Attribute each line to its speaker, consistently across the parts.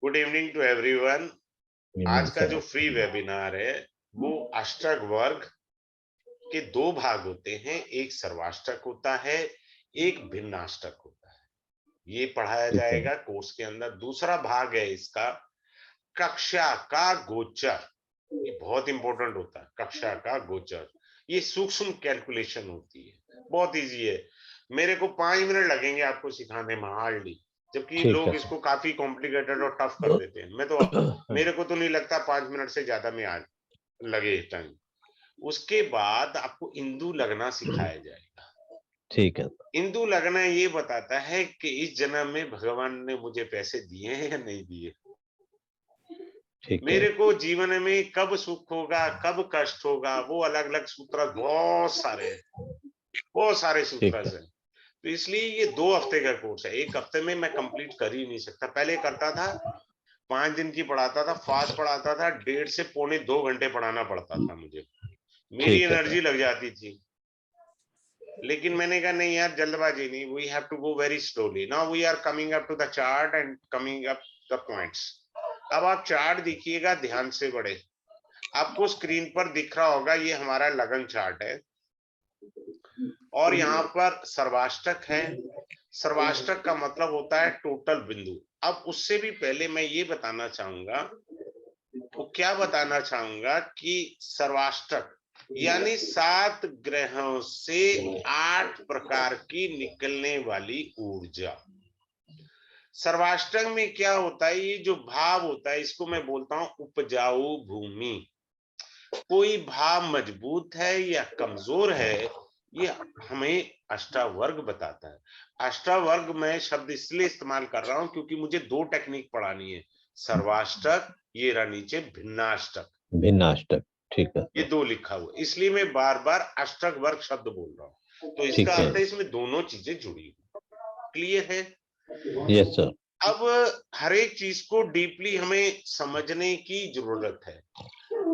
Speaker 1: Good evening to everyone.
Speaker 2: Evening
Speaker 1: आज का
Speaker 2: sir.
Speaker 1: जो फ्री वेबिनार है वो अष्टक वर्ग के दो भाग होते हैं। एक सर्वाष्टक होता है, एक भिन्नाष्टक होता है। ये पढ़ाया
Speaker 2: ठीक है।
Speaker 1: जाएगा कोर्स के अंदर। दूसरा भाग है इसका कक्षा का गोचर। ये बहुत इंपॉर्टेंट होता है, कक्षा का गोचर। ये सूक्ष्म कैलकुलेशन होती है, बहुत इजी है। मेरे को 5 मिनट लगेंगे आपको सिखाने में हार्डली, जबकि
Speaker 2: ठीक है
Speaker 1: लोग
Speaker 2: सर।
Speaker 1: इसको काफी कॉम्प्लिकेटेड और टफ कर देते हैं। मेरे को तो नहीं लगता 5 मिनट से ज्यादा में आज लगे टाइम। उसके बाद आपको इंदु लगना सिखाया जाएगा।
Speaker 2: ठीक है।
Speaker 1: इंदु लगना ये बताता है कि इस जन्म में भगवान ने मुझे पैसे दिए हैं या नहीं दिए,
Speaker 2: ठीक है।
Speaker 1: मेरे को जीवन में कब सुख होगा कब कष्ट होगा, वो अलग अलग सूत्र बहुत सारे हैं, बहुत सारे सूत्र
Speaker 2: ठीक है।
Speaker 1: हैं। तो इसलिए ये 2 हफ्ते का कोर्स है। एक हफ्ते में मैं कंप्लीट कर ही नहीं सकता। पहले करता था 5 दिन की पढ़ाता था, फास्ट पढ़ाता था, 1.5 से 2.25 घंटे पढ़ाना पड़ता था मुझे, मेरी
Speaker 2: ठीक है
Speaker 1: एनर्जी
Speaker 2: सर।
Speaker 1: लग जाती थी। लेकिन मैंने कहा नहीं यार, जल्दबाजी नहीं, we have to go very slowly. Now we are coming up to the chart and coming up the points. अब आप चार्ट देखिएगा ध्यान से बड़े, आपको स्क्रीन पर दिख रहा होगा, ये हमारा लगन चार्ट है और यहाँ पर सर्वाष्टक है। सर्वाष्टक का मतलब होता है टोटल बिंदु। अब उससे भी पहले मैं ये बताना चाहूंगा, वो क्या बताना चाहूंगा कि सर्वाष्टक यानी 7 ग्रहों से 8 प्रकार की निकलने वाली ऊर्जा। सर्वाष्टक में क्या होता है, ये जो भाव होता है इसको मैं बोलता हूं उपजाऊ भूमि। कोई भाव मजबूत है या कमजोर है, ये हमें अष्टावर्ग बताता है। अष्टावर्ग मैं शब्द इसलिए इस्तेमाल कर रहा हूं क्योंकि मुझे 2 टेक्निक पढ़ानी है, सर्वाष्टक, ये रहा नीचे भिन्नाष्टक।
Speaker 2: भिन्नाष्टक। ठीक है
Speaker 1: ये
Speaker 2: सर।
Speaker 1: 2 लिखा हुआ, इसलिए मैं बार बार अष्टक वर्ग शब्द बोल रहा हूं। तो इसका
Speaker 2: ठीक है।
Speaker 1: अर्थ है इसमें दोनों चीजें जुड़ी हुई। क्लियर है?
Speaker 2: Yes sir.
Speaker 1: अब हर एक चीज को डीपली हमें समझने की जरूरत है।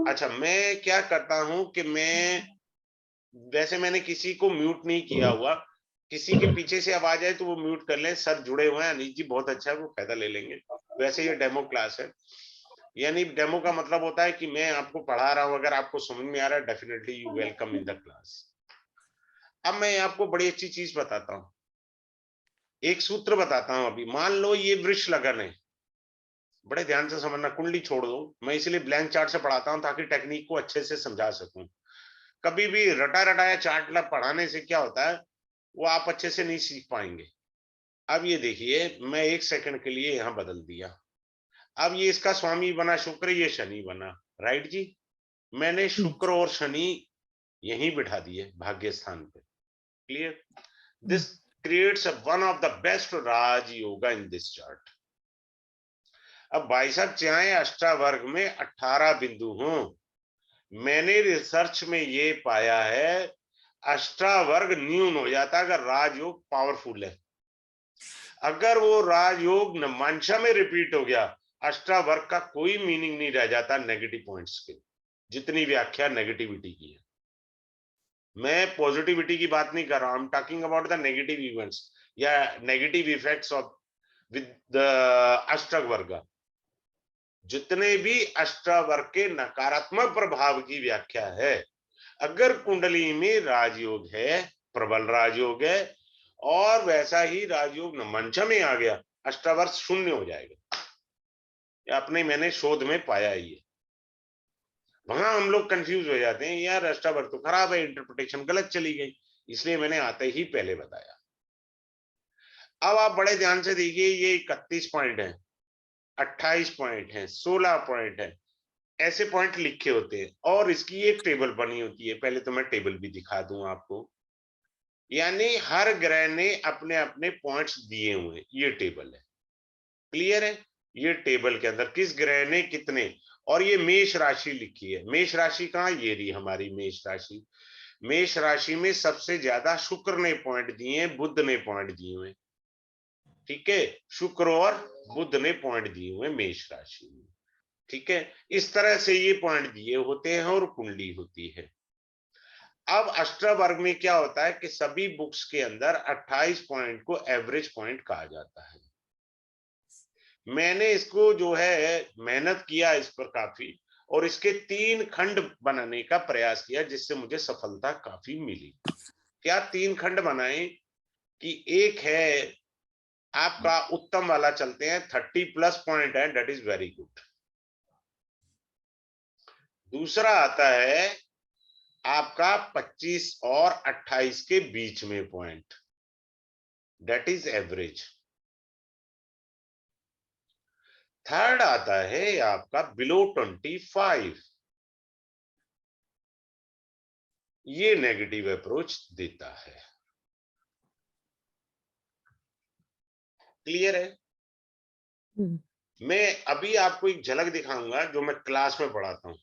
Speaker 1: अच्छा, मैं क्या करता हूं कि वैसे मैंने किसी को म्यूट नहीं किया हुआ। किसी के पीछे से आवाज आए तो वो म्यूट कर लें। सर जुड़े हुए हैं, अनीश जी बहुत अच्छा है, वो फायदा ले लेंगे। वैसे ये डेमो क्लास है, यानी डेमो का मतलब होता है कि मैं आपको पढ़ा रहा हूं, अगर आपको समझ में आ रहा है definitely you welcome in the class. अब मैं आपको बड़ी अच्छी चीज बताता हूँ, एक सूत्र बताता हूं। अभी मान लो ये वृक्ष लगन है, बड़े ध्यान से समझना, कुंडली छोड़ दो। मैं इसलिए ब्लैंक चार्ट से पढ़ाता हूं ताकि टेक्निक को अच्छे से समझा सकूं। कभी भी रटा रटाया चार्ट पढ़ाने से क्या होता है, वो आप अच्छे से नहीं सीख पाएंगे। अब ये देखिए, मैं 1 सेकंड के लिए यहां बदल दिया। अब ये इसका स्वामी बना शुक्र, ये शनि बना, राइट जी। मैंने शुक्र और शनि यहीं बिठा दिए भाग्य स्थान पे। Clear? This creates one of the best Raj yoga in this chart. अब भाई साहब, चाहे अष्टावर्ग में 18 बिंदु हों, मैंने रिसर्च में ये पाया है अष्टावर्ग न्यून हो जाता है अगर राजयोग पावरफुल है। अगर वो राजयोग नमांशा में रिपीट हो गया, अष्टावर्ग का कोई मीनिंग नहीं रह जाता नेगेटिव पॉइंट्स के, जितनी व्याख्या नेगेटिविटी की है। मैं पॉजिटिविटी की बात नहीं कर रहा हूं, I am talking about the negative events या negative effects of with the ashtavarga. जितने भी अष्टावर्ग के नकारात्मक प्रभाव की व्याख्या है, अगर कुंडली में राजयोग है, प्रबल राजयोग है, और वैसा ही राजयोग मंच में आ गया, अष्टावर्ग शून्य हो जाएगा। अपने मैंने शोध में पाया ही है। वहां हम लोग कंफ्यूज हो जाते हैं, यार अष्टावर्ग तो खराब है, इंटरप्रिटेशन गलत चली गई, इसलिए मैंने आते ही पहले बताया। अब आप बड़े ध्यान से देखिए, ये 31 पॉइंट है, 28 पॉइंट है, 16 पॉइंट है, ऐसे पॉइंट लिखे होते हैं और इसकी एक टेबल बनी होती है। पहले तो मैं टेबल भी दिखा दूं आपको, यानी हर ग्रह ने अपने अपने पॉइंट्स दिए हुए, ये टेबल है। क्लियर है? ये टेबल के अंदर किस ग्रह ने कितने, और ये मेष राशि लिखी है। मेष राशि कहां, ये रही हमारी मेष राशि। मेष राशि में सबसे ज्यादा शुक्र ने पॉइंट दिए हैं, बुध ने पॉइंट दिए हुए। ठीक है, शुक्र और बुध ने पॉइंट दिए हुए मेष राशि में। ठीक है, इस तरह से ये पॉइंट दिए होते हैं और कुंडली होती है। अब अष्टवर्ग में क्या होता है कि सभी बुक्स के अंदर 28 पॉइंट को एवरेज पॉइंट कहा जाता है। मैंने इसको जो है मेहनत किया इस पर काफी, और इसके 3 खंड बनाने का प्रयास किया, जिससे मुझे सफलता काफी मिली। क्या 3 खंड बनाए कि एक है आपका उत्तम वाला, चलते हैं 30+ पॉइंट है, दैट इज वेरी गुड। दूसरा आता है आपका 25 और 28 के बीच में point, that is average. Third आता है आपका बिलो 25, ये नेगेटिव अप्रोच देता है। क्लियर है? मैं अभी आपको एक झलक दिखाऊंगा जो मैं क्लास में पढ़ाता हूं।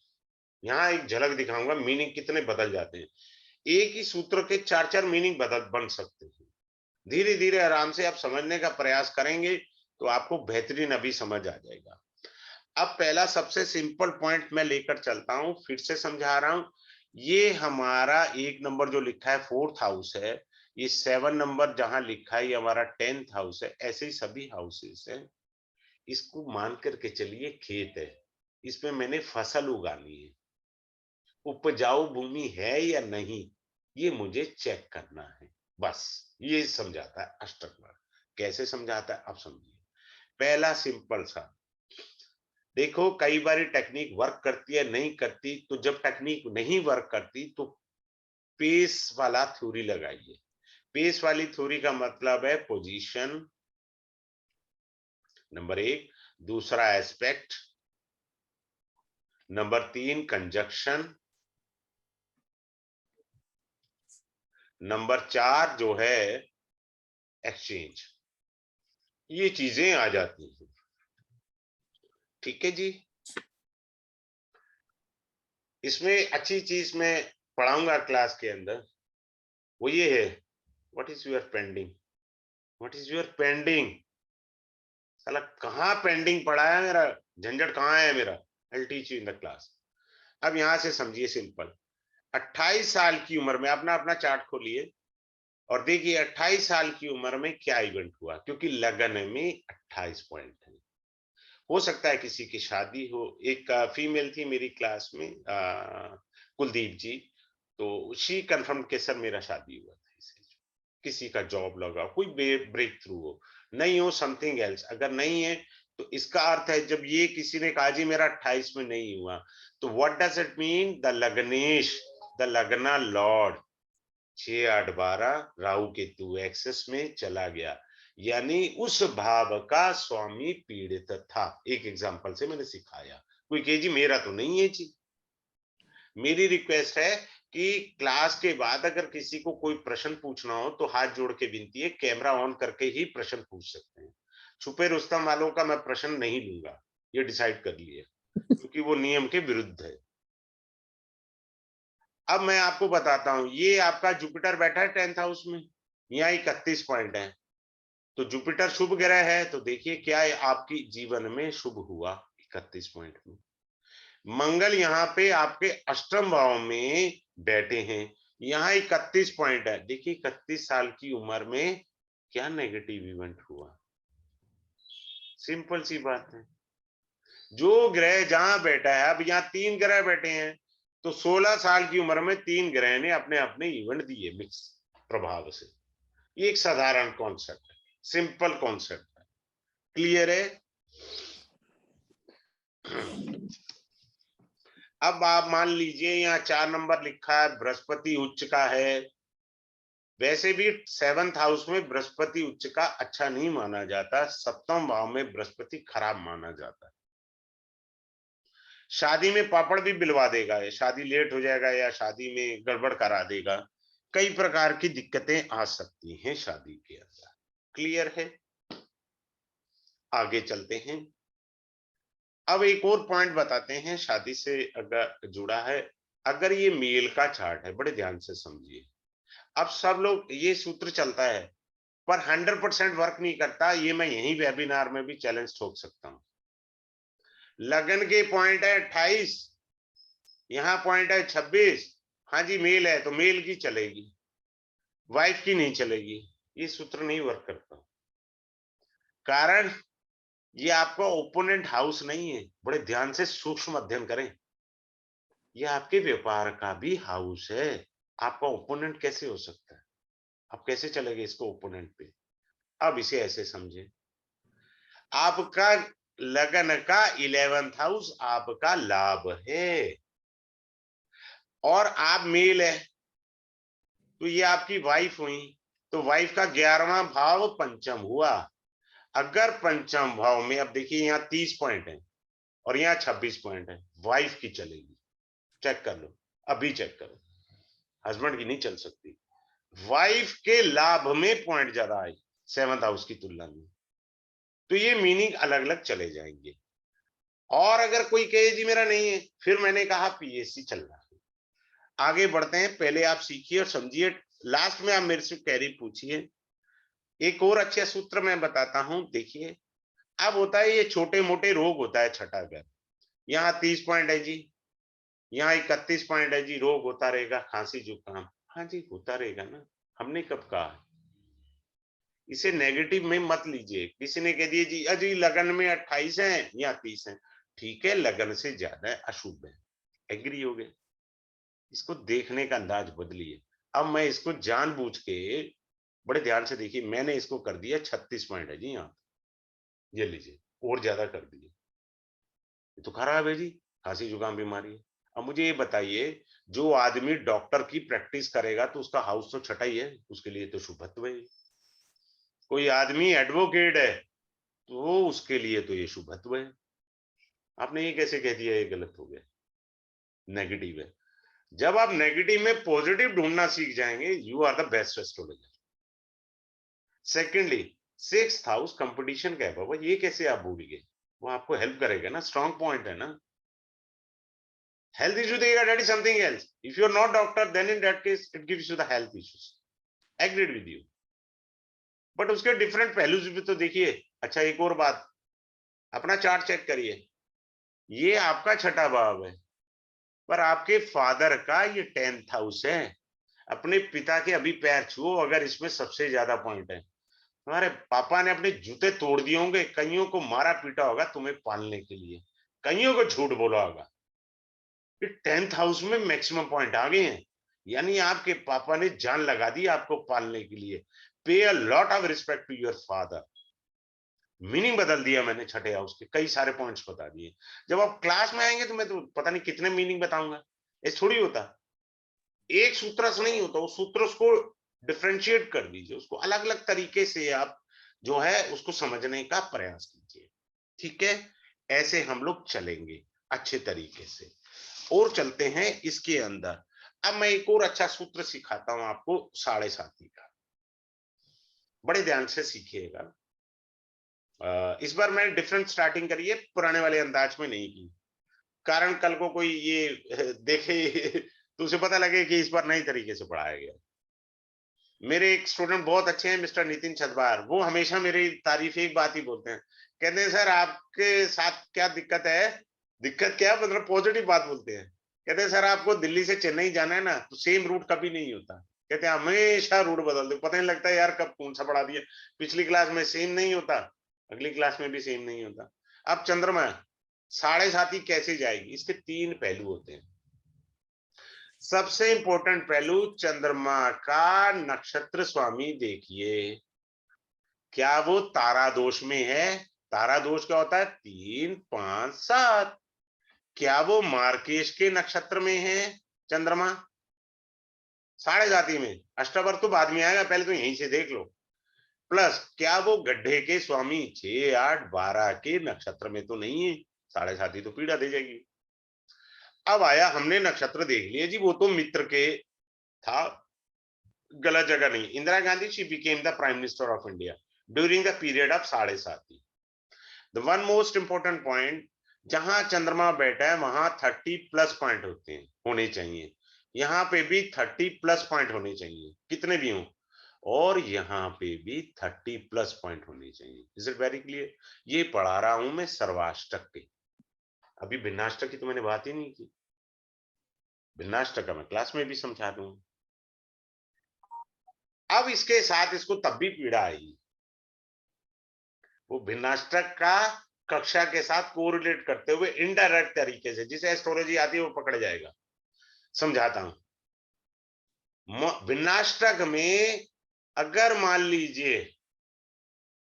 Speaker 1: यहाँ एक झलक दिखाऊंगा, मीनिंग कितने बदल जाते हैं। एक ही सूत्र के 4-4 मीनिंग बन सकते हैं। धीरे धीरे आराम से आप समझने का प्रयास करेंगे तो आपको बेहतरीन अभी समझ आ जाएगा। अब पहला सबसे सिंपल पॉइंट मैं लेकर चलता हूं, फिर से समझा रहा हूं। ये हमारा 1 नंबर जो लिखा है 4th हाउस है, ये 7 नंबर जहां लिखा है ये हमारा 10th हाउस है। ऐसे ही सभी हाउसेस है। इसको मान करके चलिए खेत है, इसमें मैंने फसल उगानी है, उपजाऊ भूमि है या नहीं, ये मुझे चेक करना है। बस ये समझाता है अष्टक मार्ग। कैसे समझाता है आप समझिए। पहला सिंपल सा, देखो कई बार टेक्निक वर्क करती है नहीं करती, तो जब टेक्निक नहीं वर्क करती तो पेस वाला थ्योरी लगाइए। पेस वाली थ्योरी का मतलब है पोजीशन, नंबर 1, दूसरा एस्पेक्ट, नंबर 3 कंजक्शन, नंबर 4 जो है एक्सचेंज। ये चीजें आ जाती हैं। ठीक है जी। इसमें अच्छी चीज मैं पढ़ाऊंगा क्लास के अंदर, वो ये है, what is your pending, what is your pending. साला कहाँ पेंडिंग पड़ा है मेरा, झंझट कहाँ है मेरा, I will teach you in the class. अब यहां से समझिए सिंपल। 28 साल की उम्र में अपना अपना चार्ट खोलिए और देखिए 28 साल की उम्र में क्या इवेंट हुआ, क्योंकि लगन में 28 पॉइंट है। हो सकता है किसी की शादी हो। एक फीमेल थी मेरी क्लास में, कुलदीप जी, तो शी कंफर्म के सर मेरा शादी हुआ था इससे। किसी का जॉब लगा, कोई ब्रेक थ्रू हो, नहीं हो समथिंग एल्स, अगर नहीं है तो इसका अर्थ है जब ये किसी ने कहा जी मेरा 28 में नहीं हुआ, तो what does it mean, the lagnesh, the lagna lord 6-8-12 Rahu Ketu access में चला गया, यानी उस भाव का स्वामी पीड़ित था। एक एग्जांपल से मैंने सिखाया। कोई कहे जी मेरा तो नहीं है जी। मेरी रिक्वेस्ट है कि क्लास के बाद अगर किसी को कोई प्रश्न पूछना हो तो हाथ जोड़ के विनती है, कैमरा ऑन करके ही प्रश्न पूछ सकते हैं। छुपे रुस्तम वालों का मैं प्रश्न नहीं लूंगा, ये डिसाइड कर लिए, क्योंकि वो नियम के विरुद्ध है। अब मैं आपको बताता हूं, ये आपका जुपिटर बैठा है 10th हाउस में, यहाँ 31 पॉइंट है, तो जुपिटर शुभ ग्रह है, तो देखिए क्या आपकी जीवन में शुभ हुआ 31 पॉइंट में। मंगल यहाँ पे आपके अष्टम भाव में बैठे हैं, यहाँ 31 पॉइंट है। देखिए 31 साल की उम्र में क्या नेगेटिव इवेंट हुआ। सिंपल सी बात है। जो ग्रह जहां बैठा है, अब यहाँ 3 ग्रह बैठे हैं, तो 16 साल की उम्र में 3 ग्रह ने अपने अपने इवेंट दिए मिक्स प्रभाव से। ये एक साधारण कॉन्सेप्ट है, सिंपल कॉन्सेप्ट है। क्लियर है? अब आप मान लीजिए यहाँ 4 नंबर लिखा है, बृहस्पति उच्च का है। वैसे भी 7th हाउस में बृहस्पति उच्च का अच्छा नहीं माना जाता, 7वें भाव में बृहस्पति खराब माना जाता है। शादी में पापड़ भी बिलवा देगा, शादी लेट हो जाएगा या शादी में गड़बड़ करा देगा, कई प्रकार की दिक्कतें आ सकती हैं शादी के अंदर। क्लियर है? आगे चलते हैं। अब एक और पॉइंट बताते हैं शादी से अगर जुड़ा है। अगर ये मेल का चार्ट है, बड़े ध्यान से समझिए। अब सब लोग ये सूत्र चलता है, पर 100% वर्क नहीं करता, ये मैं यही वेबिनार में भी चैलेंज ठोक सकता हूं। लगन के पॉइंट है 28, यहाँ पॉइंट है 26। हाँ जी मेल है तो मेल की चलेगी, वाइफ की नहीं चलेगी। ये सूत्र नहीं वर्क करता। कारण ये आपका ओपोनेंट हाउस नहीं है, बड़े ध्यान से सूक्ष्म अध्ययन करें। ये आपके व्यापार का भी हाउस है। आपका ओपोनेंट कैसे हो सकता है? आप कैसे चलेंगे इसको ओपोनेंट पे? अब इसे ऐसे समझे, आपका लगन का 11th हाउस आपका लाभ है और आप मेल है, तो ये आपकी वाइफ हुई, तो वाइफ का 11वां भाव पंचम हुआ। अगर पंचम भाव में, अब देखिए यहाँ 30 पॉइंट है और यहाँ 26 पॉइंट है, वाइफ की चलेगी। चेक कर लो, अभी चेक करो, हस्बैंड की नहीं चल सकती। वाइफ के लाभ में पॉइंट ज्यादा आई 7th हाउस की तुलना में, तो ये मीनिंग अलग अलग चले जाएंगे। और अगर कोई कहे जी मेरा नहीं है, फिर मैंने कहा पीएससी चल रहा है। आगे बढ़ते हैं, पहले आप सीखिए और समझिए, लास्ट में आप मेरे से क्वेरी पूछिए। एक और अच्छा सूत्र मैं बताता हूं, देखिए। अब होता है ये छोटे मोटे रोग होता है छठा घर, यहाँ 30 पॉइंट है जी, यहाँ 31 पॉइंट है जी, रोग होता रहेगा, खांसी जुकाम, हाँ जी होता रहेगा ना, हमने कब कहा? इसे नेगेटिव में मत लीजिए। किसी ने कह दिया जी अजी लगन में 28 है या 30 है, ठीक है, लगन से ज्यादा है, अशुभ है, एग्री हो गए। इसको देखने का अंदाज बदलिए। अब मैं इसको जानबूझ के, बड़े ध्यान से देखिए, मैंने इसको कर दिया 36 पॉइंट है जी, यहाँ ये लीजिए, और ज्यादा कर दिए, ये तो खराब है जी, खांसी जुकाम बीमारी है। अब मुझे ये बताइए, जो आदमी डॉक्टर की प्रैक्टिस करेगा तो उसका हाउस तो छठा ही है, उसके लिए तो शुभत्व है। कोई आदमी एडवोकेट है तो उसके लिए तो ये शुभत्व है। आपने ये कैसे कह दिया ये गलत हो गया, नेगेटिव है? जब आप नेगेटिव में पॉजिटिव ढूंढना सीख जाएंगे, you are the best astrologer. Secondly, 6th house competition का है बाबा, ये कैसे आप भूल गए? वो आपको हेल्प करेगा ना, स्ट्रॉन्ग पॉइंट है ना। हेल्थ इशू देगा, that is something else. If you are not doctor, then in that case it gives you the health issues, agreed with you, but उसके डिफरेंट पहलू भी तो देखिए। अच्छा एक और बात, अपना चार्ट चेक करिए, ये आपका छठा भाव है, पर आपके फादर का ये 10th हाउस है। अपने पिता के अभी पैर छुओ, अगर इसमें सबसे ज्यादा पॉइंट है। तुम्हारे पापा ने अपने जूते तोड़ दिए होंगे, कईयों को मारा पीटा होगा तुम्हें पालने के लिए, कईयों को झूठ बोला होगा। 10th हाउस में मैक्सिमम पॉइंट आ गए हैं, यानी आपके पापा ने जान लगा दी आपको पालने के लिए। Pay a lot of respect to your father. Meaning बदल दिया मैंने छठे हाउस के, कई सारे पॉइंट्स बता दिए। जब आप क्लास में आएंगे तो मैं तो पता नहीं कितने मीनिंग बताऊंगा। ऐसे थोड़ी होता, एक सूत्र से नहीं होता, उस सूत्र को डिफ्रेंशिएट कर दीजिए, उसको अलग अलग तरीके से आप जो है उसको समझने का प्रयास कीजिए, ठीक है? ऐसे हम लोग चलेंगे अच्छे तरीके से। और चलते हैं इसके अंदर। अब मैं एक और अच्छा सूत्र सिखाता हूं आपको, 7.5 का, बड़े ध्यान से सीखिएगा। इस बार मैंने डिफरेंट स्टार्टिंग करी है, पुराने वाले अंदाज में नहीं की, कारण कल को कोई ये देखे तो उसे पता लगे कि इस बार नई तरीके से पढ़ाया गया। मेरे एक स्टूडेंट बहुत अच्छे हैं, मिस्टर नितिन छतवार, वो हमेशा मेरी तारीफ एक बात ही बोलते हैं, कहते हैं सर आपके साथ क्या दिक्कत है? दिक्कत क्या, मतलब पॉजिटिव बात बोलते हैं। कहते हैं सर आपको दिल्ली से चेन्नई जाना है ना, तो सेम रूट कभी नहीं होता। कहते हैं हमेशा रूट बदल दो, पता नहीं लगता यार कब कौन सा पढ़ा दिया। पिछली क्लास में सेम नहीं होता, अगली क्लास में भी सेम नहीं होता। अब चंद्रमा 7.5 कैसे जाएगी, इसके 3 पहलू होते हैं। सबसे इंपॉर्टेंट पहलू, चंद्रमा का नक्षत्र स्वामी देखिए, क्या वो तारा दोष में है? तारा दोष क्या होता है? 3, 5, 7। क्या वो मार्केश के नक्षत्र में है चंद्रमा? 7.5 में, अष्टवर तो बाद में आएगा, पहले तो यहीं से देख लो। प्लस क्या वो गड्ढे के स्वामी 6, 8, 12 के नक्षत्र में तो नहीं है? 7.5 तो पीड़ा दे जाएगी। अब आया, हमने नक्षत्र देख लिया जी, वो तो मित्र के था, गलत जगह नहीं। Indira Gandhi, she became the prime minister of India during the period of 7.5। The one most important point, जहां चंद्रमा बैठा है वहां 30 प्लस पॉइंट होते हैं, होने चाहिए। यहाँ पे भी 30 प्लस पॉइंट होने चाहिए, कितने भी हों, और यहाँ पे भी 30 प्लस पॉइंट होने चाहिए। Is it very clear? ये पढ़ा रहा हूं मैं सर्वाष्टक के, अभी भिन्नाष्टक की तो मैंने बात ही नहीं की। भिन्नाष्टक का मैं क्लास में भी समझा दूंगा। अब इसके साथ इसको तब भी पीड़ा आएगी, वो भिन्नाष्टक का कक्षा के साथ कोरिलेट करते हुए इनडायरेक्ट तरीके से, जिसे एस्ट्रोलॉजी आती है वो पकड़ जाएगा। समझाता हूं। विनाष्टक में अगर मान लीजिए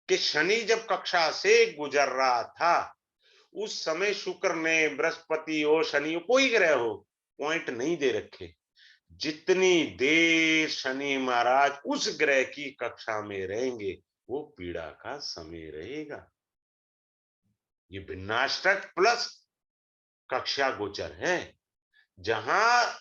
Speaker 1: कि शनि जब कक्षा से गुजर रहा था, उस समय शुक्र ने, बृहस्पति हो, शनि हो, कोई ग्रह हो, पॉइंट नहीं दे रखे। जितनी देर शनि महाराज उस ग्रह की कक्षा में रहेंगे वो पीड़ा का समय रहेगा। ये विनाष्टक प्लस कक्षा गोचर है। जहां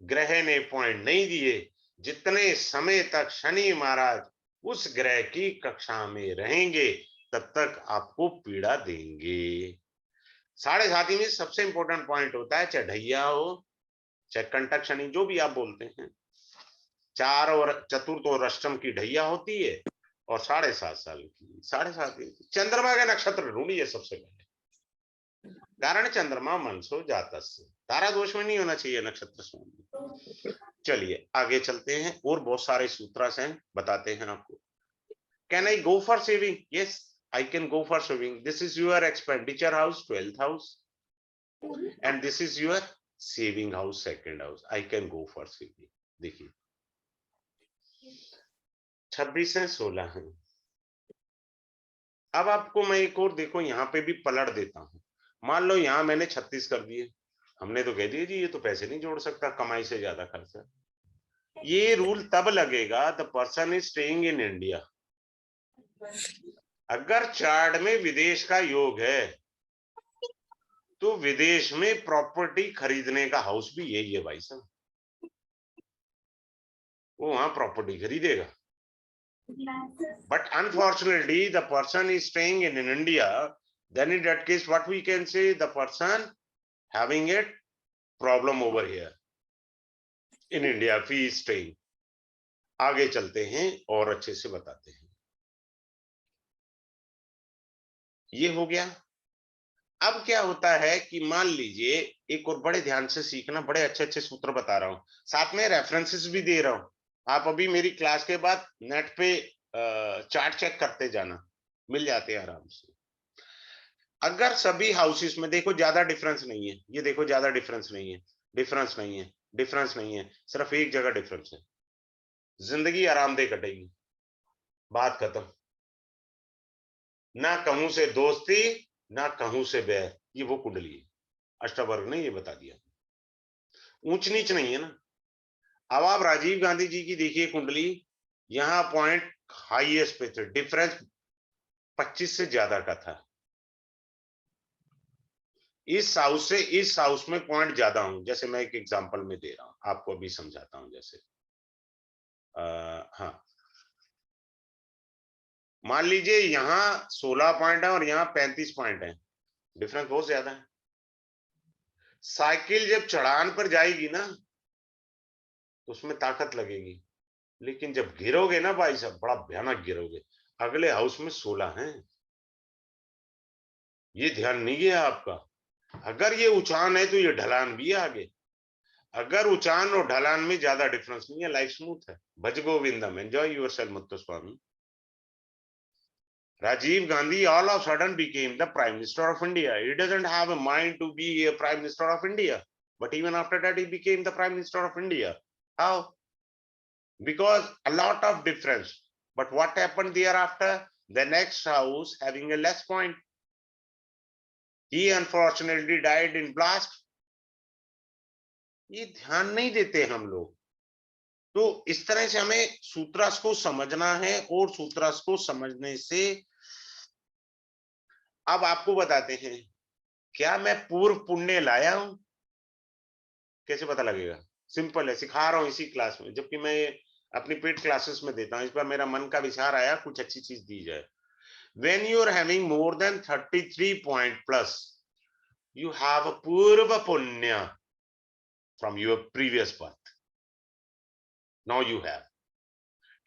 Speaker 1: ग्रह ने पॉइंट नहीं दिए, जितने समय तक शनि महाराज उस ग्रह की कक्षा में रहेंगे तब तक आपको पीड़ा देंगे। साढ़े साथी में सबसे इंपॉर्टेंट पॉइंट होता है, चाहे ढैया हो, चाहे कंटक शनि, जो भी आप बोलते हैं, 4 और चतुर्थ और अष्टम की ढैया होती है और 7.5 साल की, 7.5 चंद्रमा के नक्षत्र ढूंढिए सबसे पहले। कारण चंद्रमा मनसो जातस्य, तारा दोष में नहीं होना चाहिए नक्षत्र स्वामी। चलिए आगे चलते हैं, और बहुत सारे सूत्रास हैं, बताते हैं आपको। Can I go for saving? Yes, I can go for saving. This is your expenditure house, 12th house, and this is your saving house, 2nd house. I can go for saving. देखिए 26 है, 16 है। अब आपको मैं एक और, देखो यहाँ पे भी पलट देता हूं। मान लो यहाँ मैंने 36 कर दिए, हमने तो कह दिया जी ये तो पैसे नहीं जोड़ सकता, कमाई से ज्यादा खर्चा। ये रूल तब लगेगा the person is staying in India. अगर चार्ट में विदेश का योग है तो विदेश में प्रॉपर्टी खरीदने का हाउस भी यही है भाई साहब, वो वहां प्रॉपर्टी खरीदेगा। But unfortunately, the person is staying in India. Then in that case, what we can say, the person having a problem over here in India, if he is staying. आगे चलते हैं और अच्छे से बताते हैं। ये हो गया। अब क्या होता है कि मान लीजिए, एक और बड़े ध्यान से सीखना, बड़े अच्छे अच्छे सूत्र बता रहा हूं, साथ में रेफरेंसेस भी दे रहा हूं। आप अभी मेरी क्लास के बाद नेट पे चार्ट चेक करते जाना, मिल जाते हैं आराम से। अगर सभी हाउसेस में देखो ज्यादा डिफरेंस नहीं है, ये देखो ज्यादा डिफरेंस नहीं है, डिफरेंस नहीं है, डिफरेंस नहीं है, सिर्फ एक जगह डिफरेंस है, जिंदगी आरामदेह कटेगी, बात खत्म। ना कहूं से दोस्ती, ना कहूं से बैर, ये वो कुंडली है। अष्टवर्ग ने ये बता दिया, ऊंच नीच नहीं है ना। अब आप राजीव गांधी जी की देखिए कुंडली, यहां पॉइंट हाईएस्ट पे थे, डिफरेंस 25 से ज्यादा का था। इस हाउस से इस हाउस में पॉइंट ज्यादा हूं, जैसे मैं एक एग्जांपल में दे रहा हूं आपको, अभी समझाता हूं। जैसे हाँ, मान लीजिए यहाँ 16 पॉइंट है और यहाँ 35 पॉइंट है, डिफरेंस बहुत ज्यादा है। साइकिल जब चढ़ान पर जाएगी ना तो उसमें ताकत लगेगी, लेकिन जब गिरोगे ना भाई साहब, बड़ा भयानक गिरोगे। अगले हाउस में 16 हैं, ये ध्यान नहीं गया आपका। अगर ये उछान है तो ये ढलान भी है आगे। अगर उचान और ढलान में ज्यादा डिफरेंस नहीं है, लाइफ स्मूथ है। भज गोविंदम, enjoy yourself Muthuswamy. Rajiv Gandhi all of a sudden became the Prime Minister of India. He doesn't have a mind to be a Prime Minister of India. But even after that, he became the Prime Minister of India. How? Because a lot of difference. But what happened thereafter? The next house having a less point. He unfortunately died in blast. ये ध्यान नहीं देते हम लोग। तो इस तरह से हमें सूत्रास को समझना है, और सूत्रास को समझने से अब आपको बताते हैं, क्या मैं पूर्व पुण्य लाया हूं? कैसे पता लगेगा? सिंपल है, सिखा रहा हूं इसी क्लास में, जबकि मैं अपनी पेड क्लासेस में देता हूं। इस पर मेरा मन का विचार आया, कुछ अच्छी चीज दी जाए। When you are having more than 33 point plus, you have a purva punya from your previous birth. Now you have.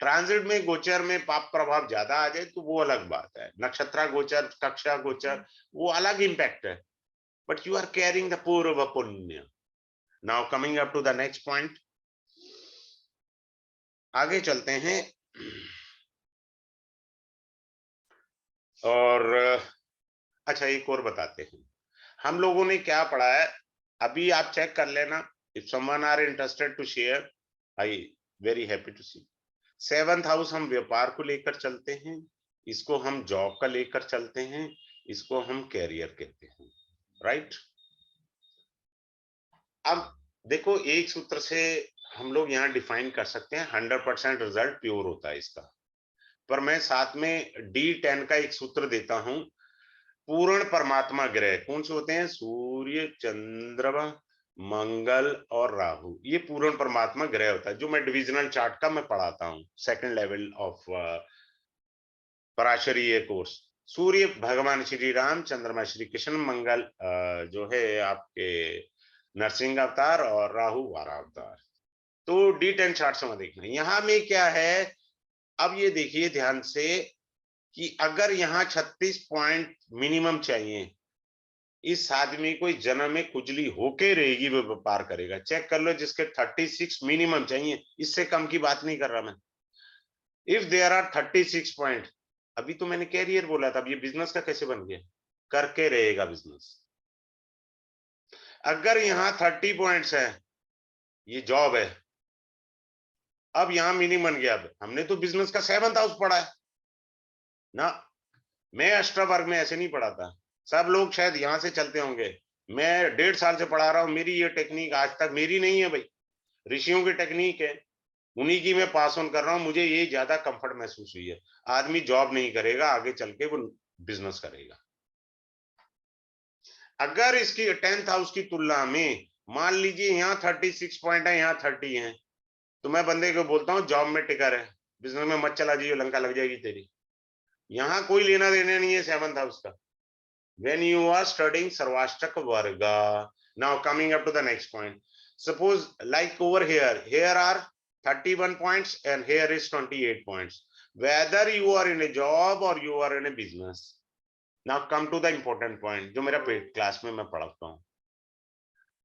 Speaker 1: Transit में, गोचर में पाप प्रभाव ज्यादा आ जाए तो वो अलग बात है। नक्षत्र गोचर, कक्षा गोचर, वो अलग इंपैक्ट है। But you are carrying the पूर्व पुण्य। Now coming up to the next point, आगे चलते हैं। और अच्छा एक और बताते हैं, हम लोगों ने क्या पढ़ा है, अभी आप चेक कर लेना, if someone are interested to share, I very happy to see. 7th house हम व्यापार को लेकर चलते हैं, इसको हम जॉब का लेकर चलते हैं, इसको हम कैरियर कहते हैं, राइट। अब देखो एक सूत्र से हम लोग यहाँ डिफाइन कर सकते हैं, 100% रिजल्ट प्योर होता है इसका, पर मैं साथ में D10 का एक सूत्र देता हूं। पूर्ण परमात्मा ग्रह कौन से होते हैं? सूर्य, चंद्रमा, मंगल और राहु, ये पूर्ण परमात्मा ग्रह होता है, जो मैं डिविजनल चार्ट का मैं पढ़ाता हूँ, सेकंड लेवल ऑफ पराशरी ये कोर्स। सूर्य भगवान श्री राम, चंद्रमा श्री कृष्ण, मंगल जो है आपके नरसिंह अवतार और राहु वारा अवतार। तो D10 चार्ट समझ देखना, यहाँ में क्या है, अब ये देखिए ध्यान से कि अगर यहाँ 36 पॉइंट मिनिमम चाहिए, इस आदमी को जन्म में खुजली होके रहेगी, वो व्यापार करेगा। चेक कर लो जिसके 36 मिनिमम चाहिए, इससे कम की बात नहीं कर रहा मैं। इफ देयर आर 36 पॉइंट, अभी तो मैंने कैरियर बोला था, अब ये बिजनेस का कैसे बन गया? करके रहेगा बिजनेस। अगर यहाँ 30 पॉइंट्स है, ये जॉब है, अब यहाँ मिनिमम बन गया। अब हमने तो बिजनेस का 7th हाउस पढ़ा है ना, मैं अष्टवर्ग में ऐसे नहीं पढ़ाता, सब लोग शायद यहाँ से चलते होंगे, मैं 1.5 साल से पढ़ा रहा हूँ, मेरी ये टेक्निक आज तक मेरी नहीं है भाई, ऋषियों की टेक्निक है, उन्हीं की मैं पास ऑन कर रहा हूँ, मुझे ये ज्यादा कंफर्ट महसूस हुई है। आदमी जॉब नहीं करेगा, आगे चल के वो बिजनेस करेगा। अगर इसकी 10th हाउस की तुलना में मान लीजिए यहाँ 36 पॉइंट है, यहाँ 30 है, तो मैं बंदे को बोलता हूँ जॉब में टिका रहे, बिजनेस में मत चला जाइए, लंका लग जाएगी तेरी। यहाँ कोई लेना देना नहीं है 7th हाउस का। When you are studying Sarvashtaka Varga, now coming up to the next point, suppose like over here are 31 points and here is 28 points, whether you are in a job or you are in a business. Now come to the important point जो मेरा paid class में मैं पढ़ाता हूँ,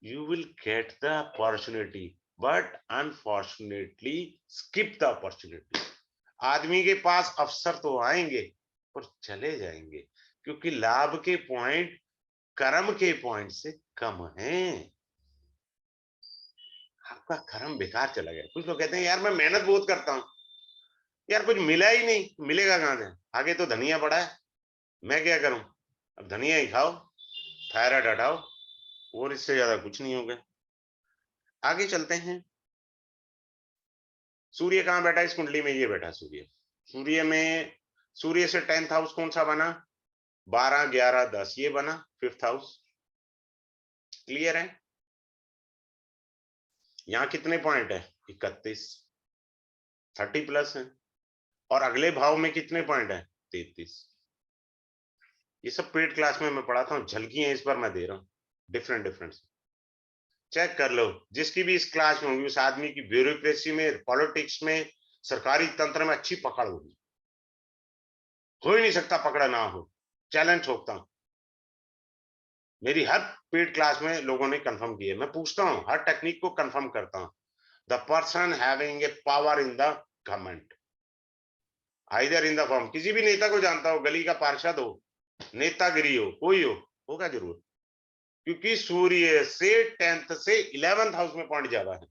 Speaker 1: you will get the opportunity but unfortunately skip the opportunity. आदमी के पास अवसर तो आएंगे पर चले जाएंगे, क्योंकि लाभ के पॉइंट कर्म के पॉइंट से कम है। आपका कर्म बेकार चला गया। कुछ लोग कहते हैं यार मैं मेहनत बहुत करता हूं, यार कुछ मिला ही नहीं, मिलेगा कहां से? आगे तो धनिया पड़ा है, मैं क्या करूं? अब धनिया ही खाओ, थायराइड हटाओ, और इससे ज्यादा कुछ नहीं होगा। आगे चलते हैं। सूर्य कहां बैठा इस कुंडली में? ये बैठा सूर्य। सूर्य में, सूर्य से 10th हाउस कौन सा बना? 12, 11, 10, ये बना 5th हाउस। क्लियर है? यहाँ कितने पॉइंट है? 31, 30 प्लस है। और अगले भाव में कितने पॉइंट है? 33। ये सब पेड क्लास में मैं पढ़ाता हूँ, झलकियां इस बार मैं दे रहा हूँ डिफरेंट डिफरेंट। चेक कर लो, जिसकी भी इस क्लास में होगी उस आदमी की ब्यूरोक्रेसी में, पॉलिटिक्स में, सरकारी तंत्र में अच्छी पकड़ होगी। हो ही नहीं सकता पकड़ा ना हो, चैलेंज ठोकता हूँ। मेरी हर पेड क्लास में लोगों ने कंफर्म किया, मैं पूछता हूँ, हर टेक्निक को कंफर्म करता हूँ। The person having a power in the government, either in the form, किसी भी नेता को जानता हो, गली का पार्षद हो, नेतागिरी हो, कोई हो, होगा जरूर, क्योंकि सूर्य से 10th से 11th हाउस में पॉइंट ज्यादा है।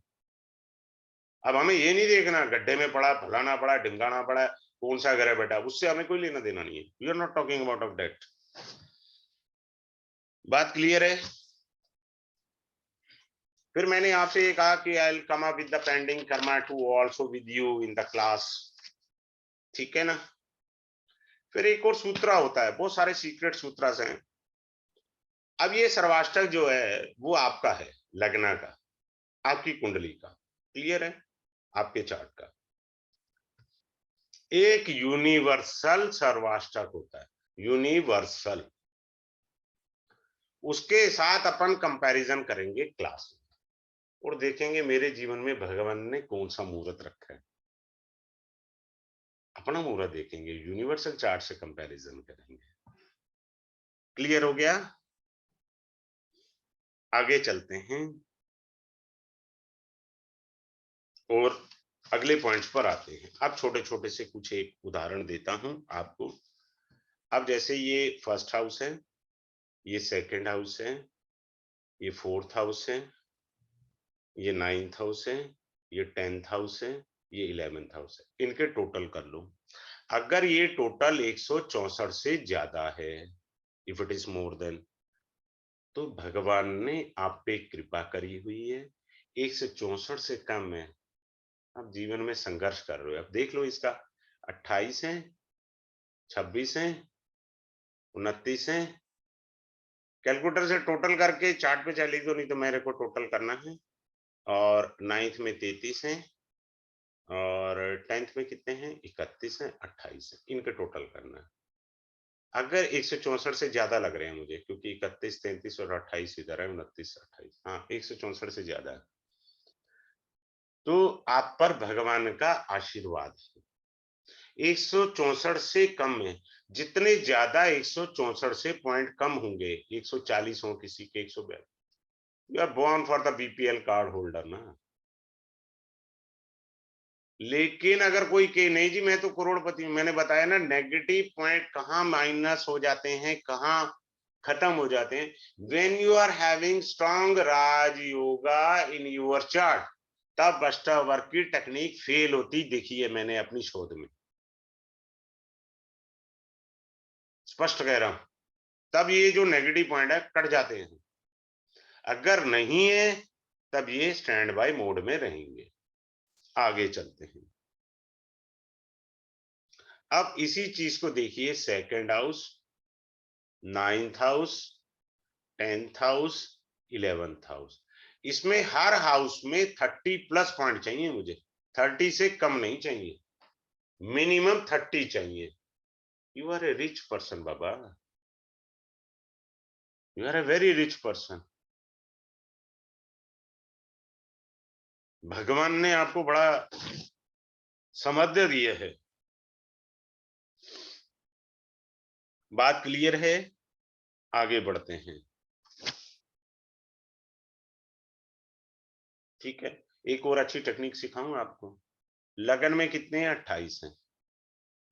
Speaker 1: अब हमें ये नहीं देखना गड्ढे में पड़ा, फलाना पड़ा, ढिमकाना पड़ा, कौन सा ग्रह बैठा, उससे हमें कोई लेना देना नहीं है। We are not talking about of that. बात क्लियर है? फिर मैंने आपसे ये कहा कि I will come up with the pending karma to also with you in the class, ठीक है ना? फिर एक और सूत्र होता है, बहुत सारे सीक्रेट सूत्र हैं। अब ये सर्वाष्टक जो है वो आपका है, लग्न का, आपकी कुंडली का, क्लियर है? आपके चार्ट का एक यूनिवर्सल सर्वाष्टक होता है, यूनिवर्सल। उसके साथ अपन कंपैरिजन करेंगे क्लास में और देखेंगे मेरे जीवन में भगवान ने कौन सा मुहूर्त रखा है। अपना मुहूर्त देखेंगे, यूनिवर्सल चार्ट से कंपैरिजन करेंगे। क्लियर हो गया? आगे चलते हैं और अगले पॉइंट्स पर आते हैं। अब छोटे छोटे से कुछ एक उदाहरण देता हूं आपको। अब जैसे ये फर्स्ट हाउस है, ये सेकंड हाउस है, ये फोर्थ हाउस है, ये 9th हाउस है, ये 10th हाउस है, ये 11th हाउस है। इनके टोटल कर लो। अगर ये टोटल 164 से ज्यादा है, if it is more than, तो भगवान ने आप पे कृपा करी हुई है। 164 से कम है, आप जीवन में संघर्ष कर रहे हो। अब देख लो इसका 28 है, 26 है, 29 है। कैलकुलेटर से टोटल करके चार्ट पे चली दो, नहीं तो मेरे को टोटल करना है। और 9th में 33 है, और 10th में कितने हैं? 31 है, 28 है। इनके टोटल करना है। अगर 164 से ज्यादा लग रहे हैं मुझे, क्योंकि 31, 33 और 28 इधर है, 29, 28, हाँ 164 से ज्यादा है, तो आप पर भगवान का आशीर्वाद है। 164 से कम है। जितने ज्यादा 164 से पॉइंट कम होंगे, 140 हो किसी के, 142, you are born for the BPL card holder ना। लेकिन अगर कोई कहे नहीं जी मैं तो करोड़पति हूं, मैंने बताया ना नेगेटिव पॉइंट कहाँ माइनस हो जाते हैं, कहाँ खत्म हो जाते हैं। When you are having strong raj yoga in your chart, तब अष्टावर्ग की टेक्निक फेल होती देखी है मैंने अपनी शोध में, स्पष्ट कह रहा हूं। तब ये जो नेगेटिव पॉइंट है कट जाते हैं। अगर नहीं है तब ये स्टैंड बाय मोड में रहेंगे। आगे चलते हैं। अब इसी चीज को देखिए, second house, 9th house, 10th house, 11th house, इसमें हर हाउस में 30 प्लस पॉइंट चाहिए मुझे, 30 से कम नहीं चाहिए, मिनिमम 30 चाहिए। You are a rich person baba, you are a very rich person. भगवान ने आपको बड़ा सामर्थ्य दिया है। बात क्लियर है? आगे बढ़ते हैं। ठीक है, एक और अच्छी टेक्निक सिखाऊं आपको। लगन में कितने हैं? 28 हैं,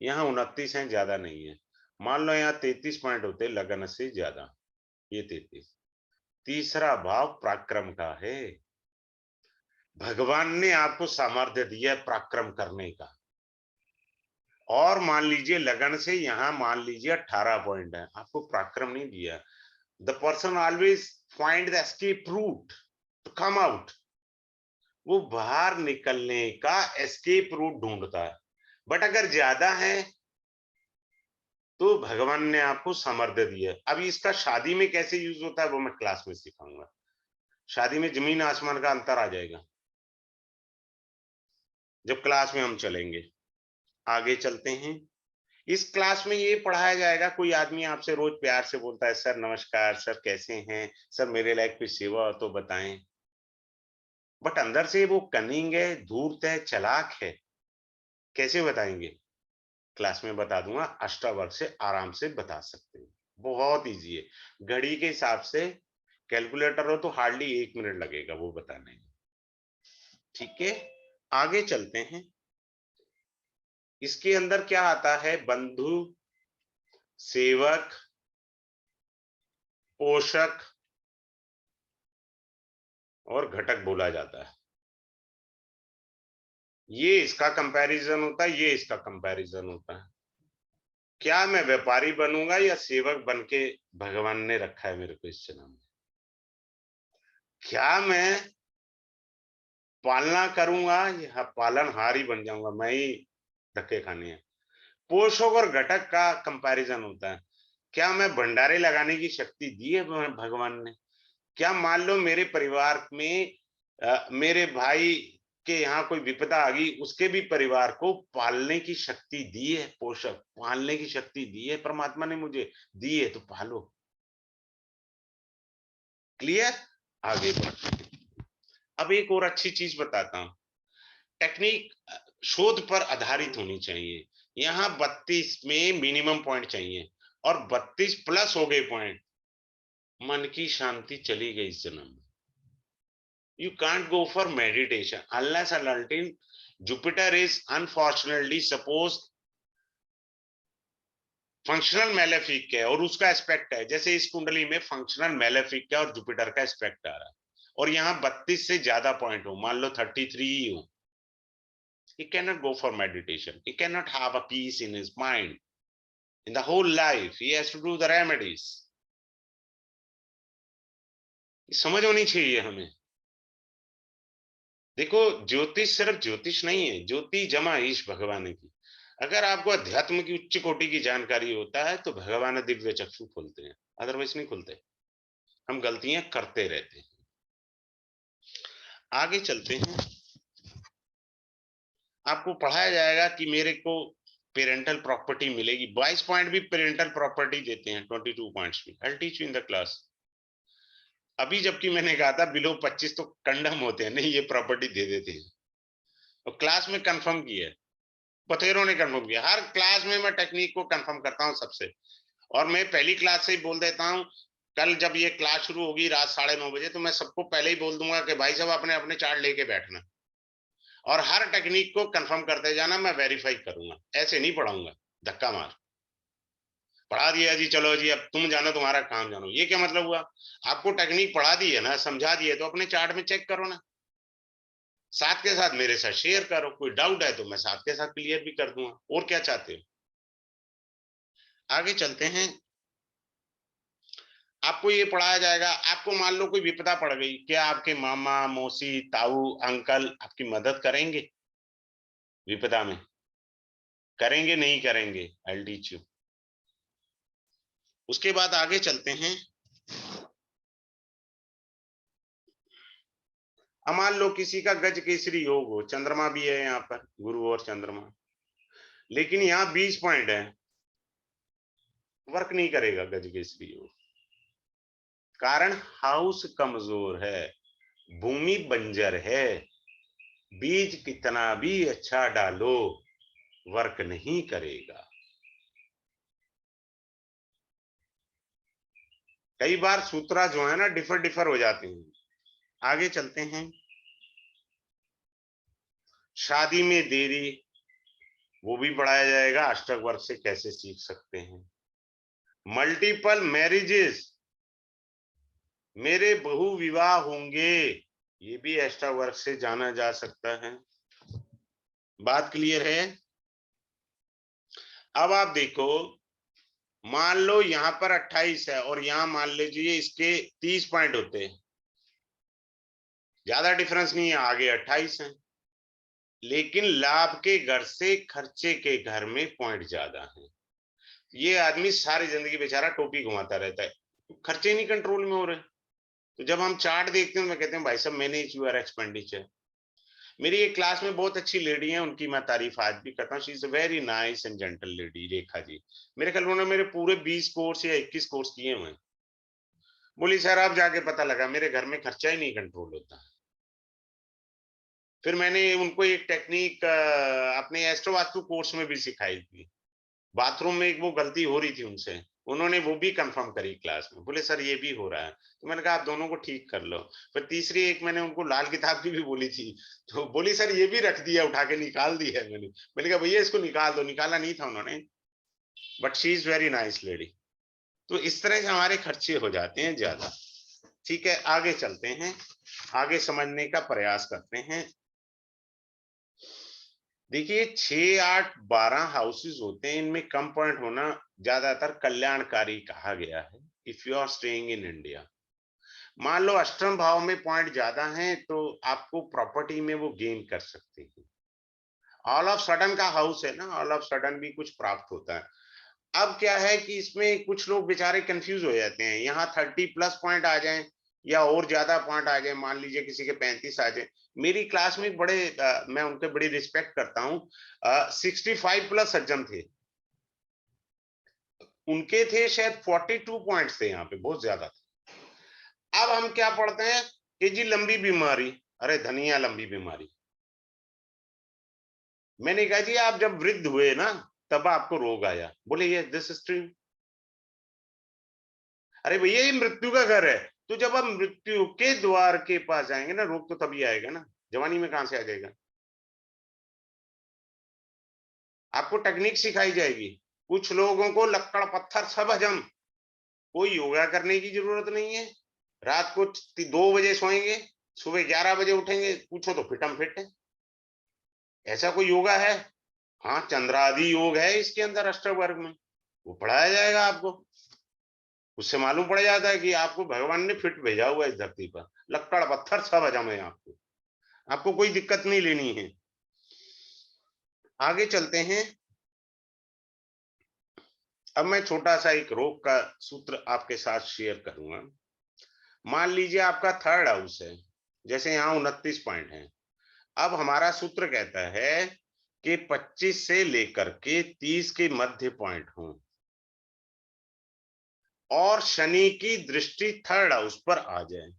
Speaker 1: यहाँ 29 हैं, ज्यादा नहीं है। मान लो यहाँ 33 पॉइंट होते लगन से ज्यादा, ये 33। तीसरा भाव पराक्रम का है। भगवान ने आपको सामर्थ्य दिया है पराक्रम करने का। और मान लीजिए लगन से यहाँ मान लीजिए 18 पॉइंट है, आपको पराक्रम नहीं दिया। The person always find the escape route to come out. वो बाहर निकलने का एस्केप रूट ढूंढता है। बट अगर ज्यादा है तो भगवान ने आपको सामर्थ्य दिया। अब इसका शादी में कैसे यूज होता है वो मैं क्लास में सिखाऊंगा। शादी में जमीन आसमान का अंतर आ जाएगा जब क्लास में हम चलेंगे। आगे चलते हैं। इस क्लास में ये पढ़ाया जाएगा, कोई आदमी आपसे रोज प्यार से बोलता है सर नमस्कार, सर कैसे हैं, सर मेरे लायक कोई सेवा हो तो बताएं। बट अंदर से वो कनिंग है, धूर्त है, चालाक है, कैसे बताएंगे? क्लास में बता दूंगा, अष्टावर्ग से आराम से बता सकते हैं, बहुत इजी है। घड़ी के हिसाब से कैलकुलेटर हो तो हार्डली 1 मिनट लगेगा वो बताने में। ठीक है, आगे चलते हैं। इसके अंदर क्या आता है? बंधु, सेवक, पोषक और घटक बोला जाता है। ये इसका कंपैरिजन होता है, ये इसका कंपैरिजन होता है। क्या मैं व्यापारी बनूंगा या सेवक बन के भगवान ने रखा है मेरे को इस जन्म में? क्या मैं पालना करूंगा या पालनहार ही बन जाऊंगा, मैं ही धक्के खाने हैं? पोषक और घटक का कंपैरिजन होता है। क्या मैं भंडारे लगाने की शक्ति दी है भगवान ने? क्या मान लो मेरे परिवार में मेरे भाई के यहाँ कोई विपदा आ गई, उसके भी परिवार को पालने की शक्ति दी है, पोषक पालने की शक्ति दी है परमात्मा ने मुझे, दी है तो पालो। क्लियर? आगे बढ़ते हैं। अब एक और अच्छी चीज बताता हूं। टेक्निक शोध पर आधारित होनी चाहिए। यहाँ 32 में मिनिमम पॉइंट चाहिए और 32 प्लस हो गए पॉइंट, मन की शांति चली गई इस जन्म में। You can't go for meditation unless and until Jupiter is unfortunately supposed functional malefic है और उसका एस्पेक्ट है, जैसे इस कुंडली में फंक्शनल मैलेफिक है और जुपिटर का एस्पेक्ट आ रहा है, और यहाँ 32 से ज्यादा पॉइंट हो, मान लो 33 ही हो, he cannot go for meditation, he cannot have a peace in his mind in the whole life, he has to do the remedies. समझ होनी चाहिए हमें। देखो, ज्योतिष सिर्फ ज्योतिष नहीं है, ज्योति जमा ईश भगवान की। अगर आपको अध्यात्म की उच्च कोटि की जानकारी होता है तो भगवान दिव्य चक्षु खोलते हैं, अदरवाइज नहीं खुलते। हम गलतियां करते रहते हैं। आगे चलते हैं। आपको पढ़ाया जाएगा कि मेरे को पेरेंटल प्रॉपर्टी मिलेगी। 22 पॉइंट भी पेरेंटल प्रॉपर्टी देते हैं, 22 पॉइंट्स भी। I teach you in the class. अभी जबकि मैंने कहा था बिलो 25 तो कंडम होते हैं, नहीं ये प्रॉपर्टी दे देते हैं, और क्लास में कंफर्म किया है, बथेरों ने कंफर्म किया। हर क्लास में मैं टेक्निक को कंफर्म करता हूं सबसे, और मैं पहली क्लास से ही बोल देता हूं। कल जब ये क्लास शुरू होगी रात 9:30 बजे, तो मैं सबको पहले ही बोल दूंगा कि भाई साहब अपने अपने चार्ट लेके बैठना, और हर टेक्निक को कंफर्म करते जाना। मैं वेरीफाई करूंगा, ऐसे नहीं पढ़ाऊंगा धक्का मार। पढ़ा दिया जी, चलो जी अब तुम जानो, तुम्हारा काम जानो, ये क्या मतलब हुआ? आपको टेक्निक पढ़ा दी है ना, समझा दी है, तो अपने चार्ट में चेक करो ना, साथ के साथ मेरे साथ शेयर करो। कोई डाउट है तो मैं साथ के साथ क्लियर भी कर दूंगा। और क्या चाहते हो? आगे चलते हैं। आपको ये पढ़ाया जाएगा, आपको मान लो कोई विपदा पड़ गई, क्या आपके मामा मौसी ताऊ अंकल आपकी मदद करेंगे विपदा में? करेंगे नहीं करेंगे? I teach you. उसके बाद आगे चलते हैं। अब मान लो किसी का गज केसरी योग हो, चंद्रमा भी है यहाँ पर, गुरु और चंद्रमा, लेकिन यहाँ 20 पॉइंट है, वर्क नहीं करेगा गज केसरी योग। कारण हाउस कमजोर है, भूमि बंजर है, बीज कितना भी अच्छा डालो वर्क नहीं करेगा। कई बार सूत्रा जो है ना डिफर हो जाते हैं। आगे चलते हैं। शादी में देरी, वो भी पढ़ाया जाएगा, अष्टक वर्क से कैसे सीख सकते हैं। मल्टीपल मैरिजेस, मेरे बहु विवाह होंगे, ये भी अष्टक वर्क से जाना जा सकता है। बात क्लियर है? अब आप देखो, मान लो यहां पर 28 है और यहां मान लीजिए इसके 30 पॉइंट होते हैं, ज्यादा डिफरेंस नहीं है, आगे 28 है, लेकिन लाभ के घर से खर्चे के घर में पॉइंट ज्यादा है। ये आदमी सारी जिंदगी बेचारा टोपी घुमाता रहता है, खर्चे नहीं कंट्रोल में हो रहे। तो जब हम चार्ट देखते हैं, मैं कहते हैं भाई साहब मैनेज योर एक्सपेंडिचर। मेरी एक क्लास में बहुत अच्छी लेडी है, उनकी मैं तारीफ आज भी करता हूँ। She is a very nice and gentle lady, Rekha ji. मेरे ख्याल उन्होंने मेरे पूरे 20 कोर्स या 21 कोर्स किए हुए। बोली सर आप जाके पता लगा मेरे घर में खर्चा ही नहीं कंट्रोल होता। फिर मैंने उनको एक टेक्निक अपने एस्ट्रो वास्तु कोर्स में भी सिखाई थी। बाथरूम में एक वो गलती हो रही थी उनसे, उन्होंने वो भी कंफर्म करी क्लास में। बोले सर ये भी हो रहा है, तो मैंने कहा आप दोनों को ठीक कर लो। फिर तीसरी एक मैंने उनको लाल किताब की भी बोली थी, तो बोली सर ये भी रख दिया, उठा के निकाल दी है मैंने कहा भैया इसको निकाल दो। निकाला नहीं था उन्होंने, but she is very nice lady. तो इस तरह से हमारे खर्चे हो जाते हैं ज्यादा। ठीक है, आगे चलते हैं, आगे समझने का प्रयास करते हैं। देखिए 6, 8, 12 हाउसेस होते हैं, इनमें कम पॉइंट होना ज्यादातर कल्याणकारी कहा गया है। If you are staying in India, मान लो अष्टम भाव में पॉइंट ज्यादा हैं तो आपको प्रॉपर्टी में वो गेन कर सकते हैं। ऑल ऑफ सडन का हाउस है ना, ऑल ऑफ सडन भी कुछ प्राप्त होता है। अब क्या है कि इसमें कुछ लोग बेचारे कंफ्यूज हो जाते हैं, यहाँ 30+ पॉइंट आ जाएं या और ज्यादा पॉइंट आ जाए, मान लीजिए किसी के 35 आ जाए। मेरी क्लास में बड़े मैं उनके बड़ी रिस्पेक्ट करता हूँ, 65+ सज्जन थे, उनके थे शायद 42 पॉइंट्स थे, यहाँ पे बहुत ज्यादा थे। अब हम क्या पढ़ते हैं कि जी लंबी बीमारी, अरे धनिया लंबी बीमारी। मैंने कहा जी आप जब वृद्ध हुए ना तब आपको रोग आया। बोले ये दिस इज ट्रू। अरे भैया ये मृत्यु का घर है, तो जब आप मृत्यु के द्वार के पास जाएंगे ना, रोग तो तभी आएगा ना, जवानी में कहां से आ जाएगा? आपको टेक्निक सिखाई जाएगी। कुछ लोगों को लक्कड़ पत्थर सब हजम, कोई योगा करने की जरूरत नहीं है। रात को 2 बजे सोएंगे, सुबह 11 बजे उठेंगे, पूछो तो फिटम फिट है। ऐसा कोई योगा है? हाँ, चंद्रादि योग है इसके अंदर अष्टवर्ग में, वो पढ़ाया जाएगा आपको। उससे मालूम पड़ जाता है कि आपको भगवान ने फिट भेजा हुआ है इस धरती पर। लक्कड़ पत्थर सब हजम है आपको, आपको कोई दिक्कत नहीं लेनी है। आगे चलते हैं। अब मैं छोटा सा एक रोग का सूत्र आपके साथ शेयर करूंगा। मान लीजिए आपका 3rd हाउस है, जैसे यहाँ 29 पॉइंट है। अब हमारा सूत्र कहता है कि 25 से लेकर के 30 के मध्य पॉइंट हों और शनि की दृष्टि 3rd हाउस पर आ जाए।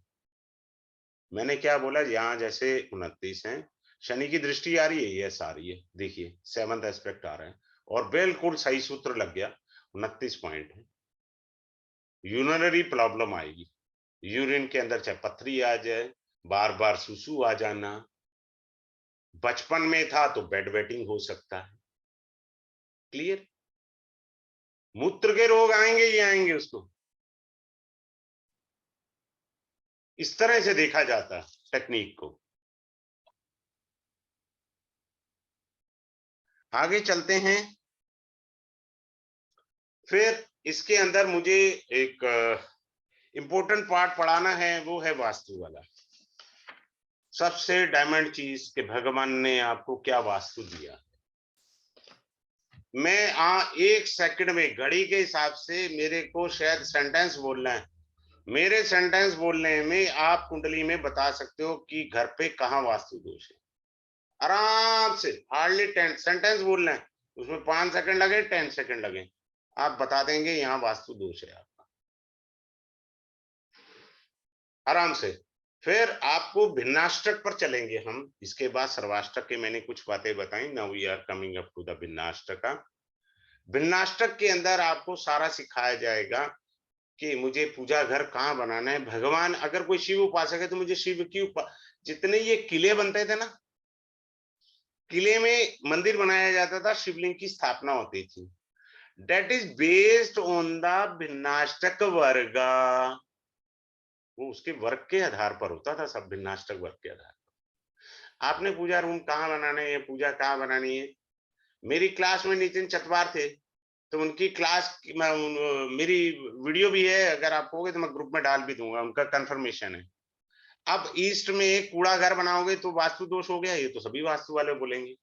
Speaker 1: मैंने क्या बोला, यहाँ जैसे 29 है, शनि की दृष्टि आ रही है, यस आ रही है, देखिए 7th एस्पेक्ट आ रहा है और बिल्कुल सही सूत्र लग गया। 29 पॉइंट है, यूरिनरी प्रॉब्लम आएगी, यूरिन के अंदर चाहे पथरी आ जाए, बार बार सुसु आ जाना, बचपन में था तो बेड वेटिंग हो सकता है। क्लियर? मूत्र के रोग आएंगे ही आएंगे उसको, इस तरह से देखा जाता है टेक्निक को। आगे चलते हैं। फिर इसके अंदर मुझे एक इंपॉर्टेंट पार्ट पढ़ाना है, वो है वास्तु वाला। सबसे डायमंड चीज कि भगवान ने आपको क्या वास्तु दिया। मैं 1 सेकंड में घड़ी के हिसाब से मेरे को शायद सेंटेंस बोलना है, मेरे सेंटेंस बोलने में आप कुंडली में बता सकते हो कि घर पे कहाँ वास्तु दोष है। आराम से हार्डली 10 सेंटेंस बोलना है, उसमें 5 सेकंड लगे 10 सेकंड लगे, आप बता देंगे यहाँ वास्तु दोष है आपका, आराम से। फिर आपको भिन्नाष्टक पर चलेंगे हम, इसके बाद सर्वाष्टक के मैंने कुछ बातें बताई। Now we are coming up to the bhinnashtak. भिन्नाष्टक के अंदर आपको सारा सिखाया जाएगा कि मुझे पूजा घर कहाँ बनाना है। भगवान, अगर कोई शिव उपासक है तो मुझे शिव की जितने ये किले बनते थे ना, किले में मंदिर बनाया जाता था, शिवलिंग की स्थापना होती थी। That is based on the bhinnashtak varga, वो उसके वर्ग के आधार पर होता था सब, भिन्नाष्टक वर्ग के आधार पर। आपने पूजा रूम कहाँ बनाना है, पूजा कहाँ बनानी है। मेरी क्लास में नितिन चतवार थे, तो उनकी क्लास मेरी वीडियो भी है, अगर आप कहोगे तो मैं ग्रुप में डाल भी दूंगा, उनका कंफर्मेशन है। अब ईस्ट में एक कूड़ा घर बनाओगे तो वास्तु दोष हो गया, ये तो सभी वास्तु वाले बोलेंगे।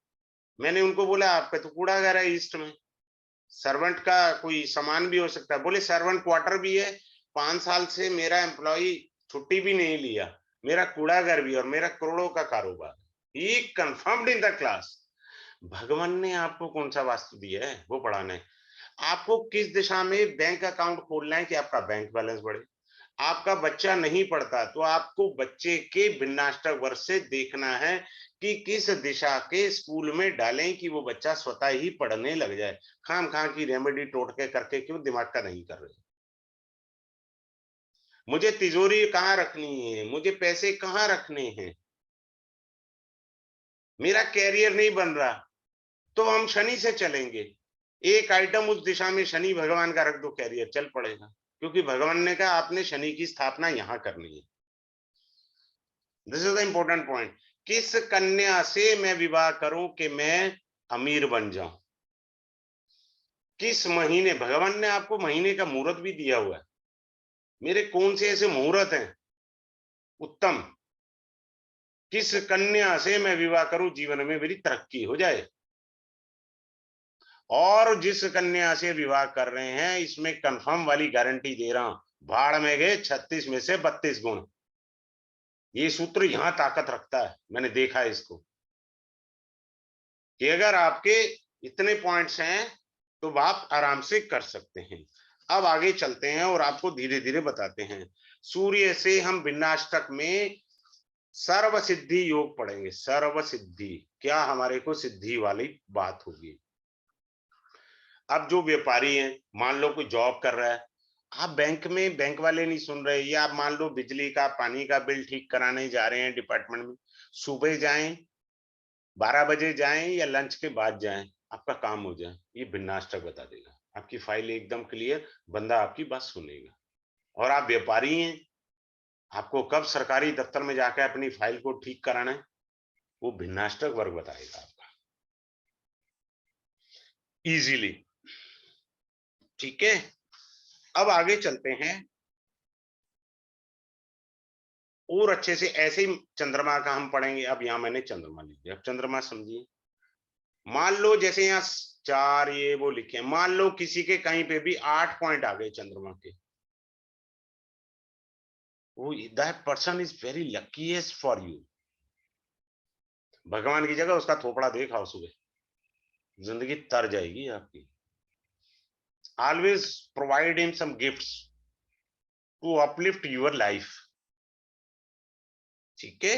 Speaker 1: मैंने उनको बोला आपका तो कूड़ा घर है ईस्ट में, सर्वेंट का कोई सामान भी हो सकता है। बोले सर्वेंट क्वार्टर भी है, 5 साल से मेरा एम्प्लॉय छुट्टी भी नहीं लिया, मेरा कूड़ा घर भी और मेरा करोड़ों का कारोबार। ही कंफर्म्ड इन द क्लास। भगवान ने आपको कौन सा वास्तु दिया है वो पढ़ाना है। आपको किस दिशा में बैंक अकाउंट खोलना है कि आपका बैंक बैलेंस बढ़े। आपका बच्चा नहीं पढ़ता तो आपको बच्चे के भिन्नाष्टक वर्ष से देखना है कि किस दिशा के स्कूल में डालें कि वो बच्चा स्वतः ही पढ़ने लग जाए। खाम-खा की रेमेडी टोटके करके क्यों दिमाग का नहीं कर रहे। मुझे तिजोरी कहाँ रखनी है, मुझे पैसे कहाँ रखने हैं, मेरा कैरियर नहीं बन रहा, तो हम शनि से चलेंगे। एक आइटम उस दिशा में शनि भगवान का रख दो, कैरियर चल पड़ेगा, क्योंकि भगवान ने कहा आपने शनि की स्थापना यहां करनी है। This is the important point. किस कन्या से मैं विवाह करूं कि मैं अमीर बन जाऊं। किस महीने, भगवान ने आपको महीने का मुहूर्त भी दिया हुआ है, मेरे कौन से ऐसे मुहूर्त हैं उत्तम, किस कन्या से मैं विवाह करूं जीवन में मेरी तरक्की हो जाए। और जिस कन्या से विवाह कर रहे हैं इसमें कंफर्म वाली गारंटी दे रहा हूं, भाड़ में गए 36 में से 32 गुण। ये सूत्र यहां ताकत रखता है, मैंने देखा है इसको, कि अगर आपके इतने पॉइंट्स हैं तो आप आराम से कर सकते हैं। अब आगे चलते हैं और आपको धीरे धीरे बताते हैं। सूर्य से हम भिन्नाष्टक में सर्व सिद्धि योग पढ़ेंगे। सर्व सिद्धि क्या, हमारे को सिद्धि वाली बात होगी। अब जो व्यापारी हैं, मान लो कोई जॉब कर रहा है, आप बैंक में, बैंक वाले नहीं सुन रहे, या आप मान लो बिजली का पानी का बिल ठीक कराने जा रहे हैं डिपार्टमेंट में, सुबह जाएं, 12 बजे जाएं या लंच के बाद जाएं, आपका काम हो जाए, ये भिन्नाष्टक बता देगा। आपकी फाइल एकदम क्लियर, बंदा आपकी बात सुनेगा। और आप व्यापारी हैं, आपको कब सरकारी दफ्तर में जाकर अपनी फाइल को ठीक कराना है, वो भिन्नाष्टक वर्ग बताएगा आपका इजीली। ठीक है, अब आगे चलते हैं और अच्छे से। ऐसे ही चंद्रमा का हम पढ़ेंगे। अब यहां मैंने चंद्रमा लिख दिया। अब चंद्रमा समझिए, मान लो जैसे यहाँ 4 ये वो लिखे, मान लो किसी के कहीं पे भी 8 पॉइंट आ गए चंद्रमा के, वो that person is very luckiest for you. भगवान की जगह उसका थोपड़ा देखा सुबह, जिंदगी तर जाएगी आपकी। Always provide him some gifts to uplift your life. ठीक है,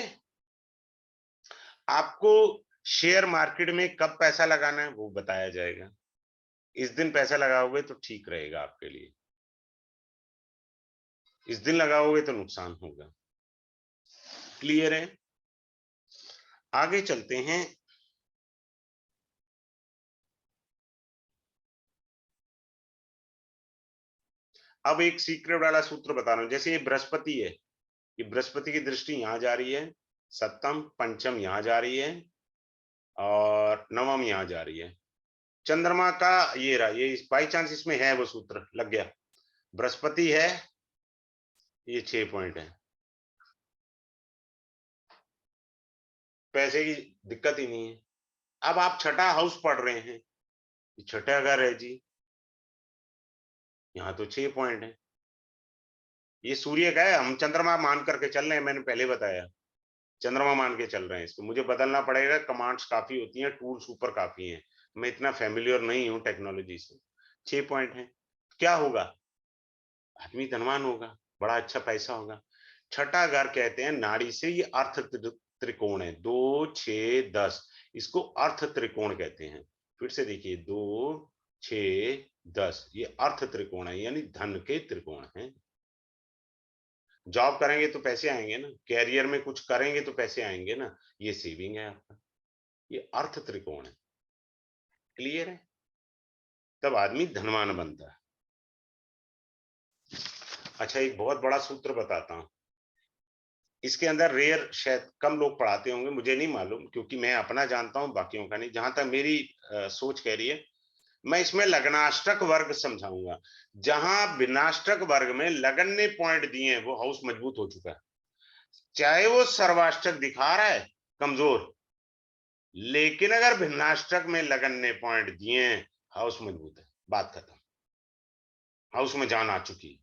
Speaker 1: आपको शेयर मार्केट में कब पैसा लगाना है वो बताया जाएगा। इस दिन पैसा लगाओगे तो ठीक रहेगा आपके लिए, इस दिन लगाओगे तो नुकसान होगा। क्लियर है? आगे चलते हैं। अब एक सीक्रेट वाला सूत्र बता रहा हूं। जैसे ये बृहस्पति है, ये बृहस्पति की दृष्टि यहां जा रही है, सप्तम पंचम यहां जा रही है और नवम यहां जा रही है। चंद्रमा का ये रहा, ये बाई चांस इसमें है वो सूत्र लग गया। बृहस्पति है, ये 6 पॉइंट है, पैसे की दिक्कत ही नहीं है। अब आप छठा हाउस पढ़ रहे हैं, छठा घर है जी, यहाँ तो 6 पॉइंट है। ये सूर्य का है, हम चंद्रमा मान करके चल रहे हैं, मैंने पहले बताया चंद्रमा मान के चल रहे हैं इसको। मुझे बदलना पड़ेगा, कमांड्स काफी होती हैं, टूल्स ऊपर काफी हैं, मैं इतना फैमिलियर नहीं हूं टेक्नोलॉजी से। 6 पॉइंट है, क्या होगा? आदमी धनवान होगा, बड़ा अच्छा पैसा होगा। छठा घर कहते हैं नाड़ी से, ये अर्थ त्रिकोण है, 2 6 10, इसको अर्थ त्रिकोण कहते हैं। फिर से देखिए, 2 6 10, ये अर्थ त्रिकोण है, यानी धन के त्रिकोण है। जॉब करेंगे तो पैसे आएंगे ना, कैरियर में कुछ करेंगे तो पैसे आएंगे ना, ये सेविंग है आपका, ये अर्थ त्रिकोण है। क्लियर है? तब आदमी धनवान बनता है। अच्छा, एक बहुत बड़ा सूत्र बताता हूं, इसके अंदर रेयर शायद कम लोग पढ़ाते होंगे, मुझे नहीं मालूम, क्योंकि मैं अपना जानता हूं, बाकियों का नहीं। जहां तक मेरी सोच कह रही है, मैं इसमें लग्नाष्टक वर्ग समझाऊंगा। जहां विनाष्टक वर्ग में लगन ने पॉइंट दिए हैं, वो हाउस मजबूत हो चुका है। चाहे वो सर्वाष्टक दिखा रहा है कमजोर, लेकिन अगर भिन्नाष्टक में लगन ने पॉइंट दिए हैं, हाउस मजबूत है, बात खत्म। हाउस में जान आ चुकी,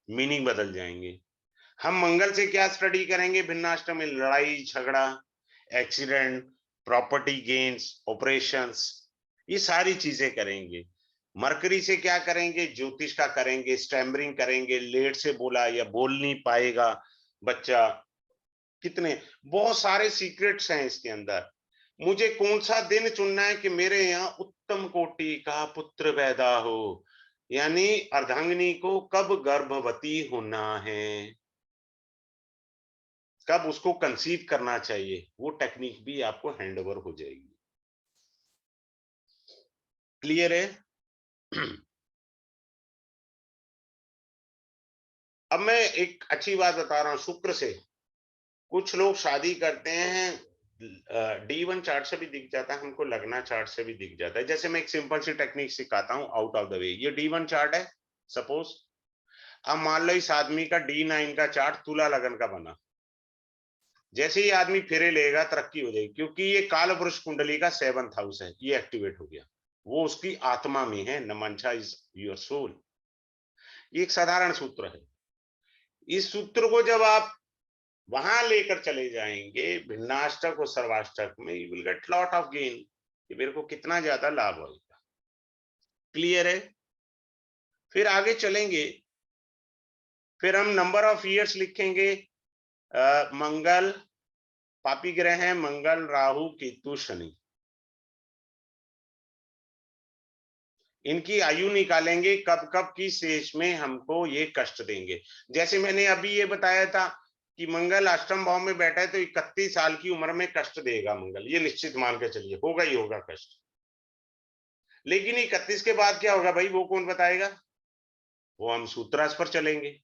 Speaker 1: मीनिंग बदल जाएंगे। हम मंगल से क्या स्टडी करेंगे? भिन्नाष्टक में लड़ाई झगड़ा, एक्सीडेंट, प्रॉपर्टी गेन्स, ऑपरेशंस, ये सारी चीजें करेंगे। मरकरी से क्या करेंगे? ज्योतिष का करेंगे, स्टैमरिंग करेंगे, लेट से बोला या बोल नहीं पाएगा बच्चा, कितने बहुत सारे सीक्रेट्स हैं इसके अंदर। मुझे कौन सा दिन चुनना है कि मेरे यहाँ उत्तम कोटि का पुत्र पैदा हो, यानी अर्धांगिनी को कब गर्भवती होना है, कब उसको कंसीव करना चाहिए, वो टेक्निक भी आपको हैंडओवर हो जाएगी। क्लियर है? अब मैं एक अच्छी बात बता रहा हूं, शुक्र से कुछ लोग शादी करते हैं, D1 चार्ट से भी दिख जाता है हमको, लगना चार्ट से भी दिख जाता है। जैसे मैं एक सिंपल सी टेक्निक सिखाता हूं आउट ऑफ द वे। ये D1 चार्ट है सपोज, अब मान लो इस आदमी का D9 का चार्ट तुला लगन का बना, जैसे ही आदमी फेरे लेगा तरक्की हो जाएगी, क्योंकि ये काल पुरुष कुंडली का 7th हाउस है, ये एक्टिवेट हो गया, वो उसकी आत्मा में है। नमंशा इज योर सोल। ये एक साधारण सूत्र है। इस सूत्र को जब आप वहां लेकर चले जाएंगे भिन्नाष्टक और सर्वाष्टक में, you will get lot of gain, कि मेरे को कितना ज्यादा लाभ होगा। क्लियर है? फिर आगे चलेंगे, फिर हम नंबर ऑफ ईयर्स लिखेंगे। मंगल पापी ग्रह है, मंगल राहु केतु शनि, इनकी आयु निकालेंगे, कब कब की शेष में हमको ये कष्ट देंगे। जैसे मैंने अभी ये बताया था कि मंगल अष्टम भाव में बैठा है तो 31 साल की उम्र में कष्ट देगा मंगल, ये निश्चित मान के चलिए, होगा ही होगा कष्ट। लेकिन 31 के बाद क्या होगा भाई, वो कौन बताएगा? वो हम सूत्रास पर चलेंगे।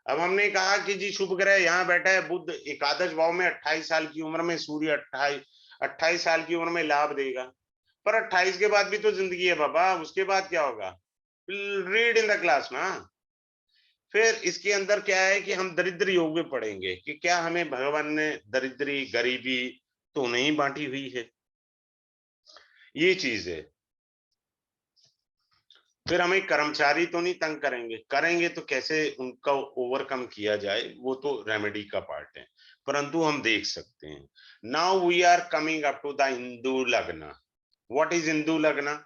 Speaker 1: अब हमने कहा कि जी शुभ ग्रह यहाँ बैठा है बुध एकादश भाव में, 28 साल की उम्र में सूर्य 28 साल की उम्र में लाभ देगा। पर 28 के बाद भी तो जिंदगी है बाबा, उसके बाद क्या होगा? रीड इन द क्लास ना। फिर इसके अंदर क्या है कि हम दरिद्र योग में पढ़ेंगे कि क्या हमें भगवान ने दरिद्री गरीबी तो नहीं बांटी हुई है, ये चीज है। फिर हमें कर्मचारी तो नहीं तंग करेंगे, करेंगे तो कैसे उनका ओवरकम किया जाए, वो तो रेमेडी का पार्ट है, परंतु हम देख सकते हैं। Now we are coming up to the Indu lagna. What is Indu लग्न?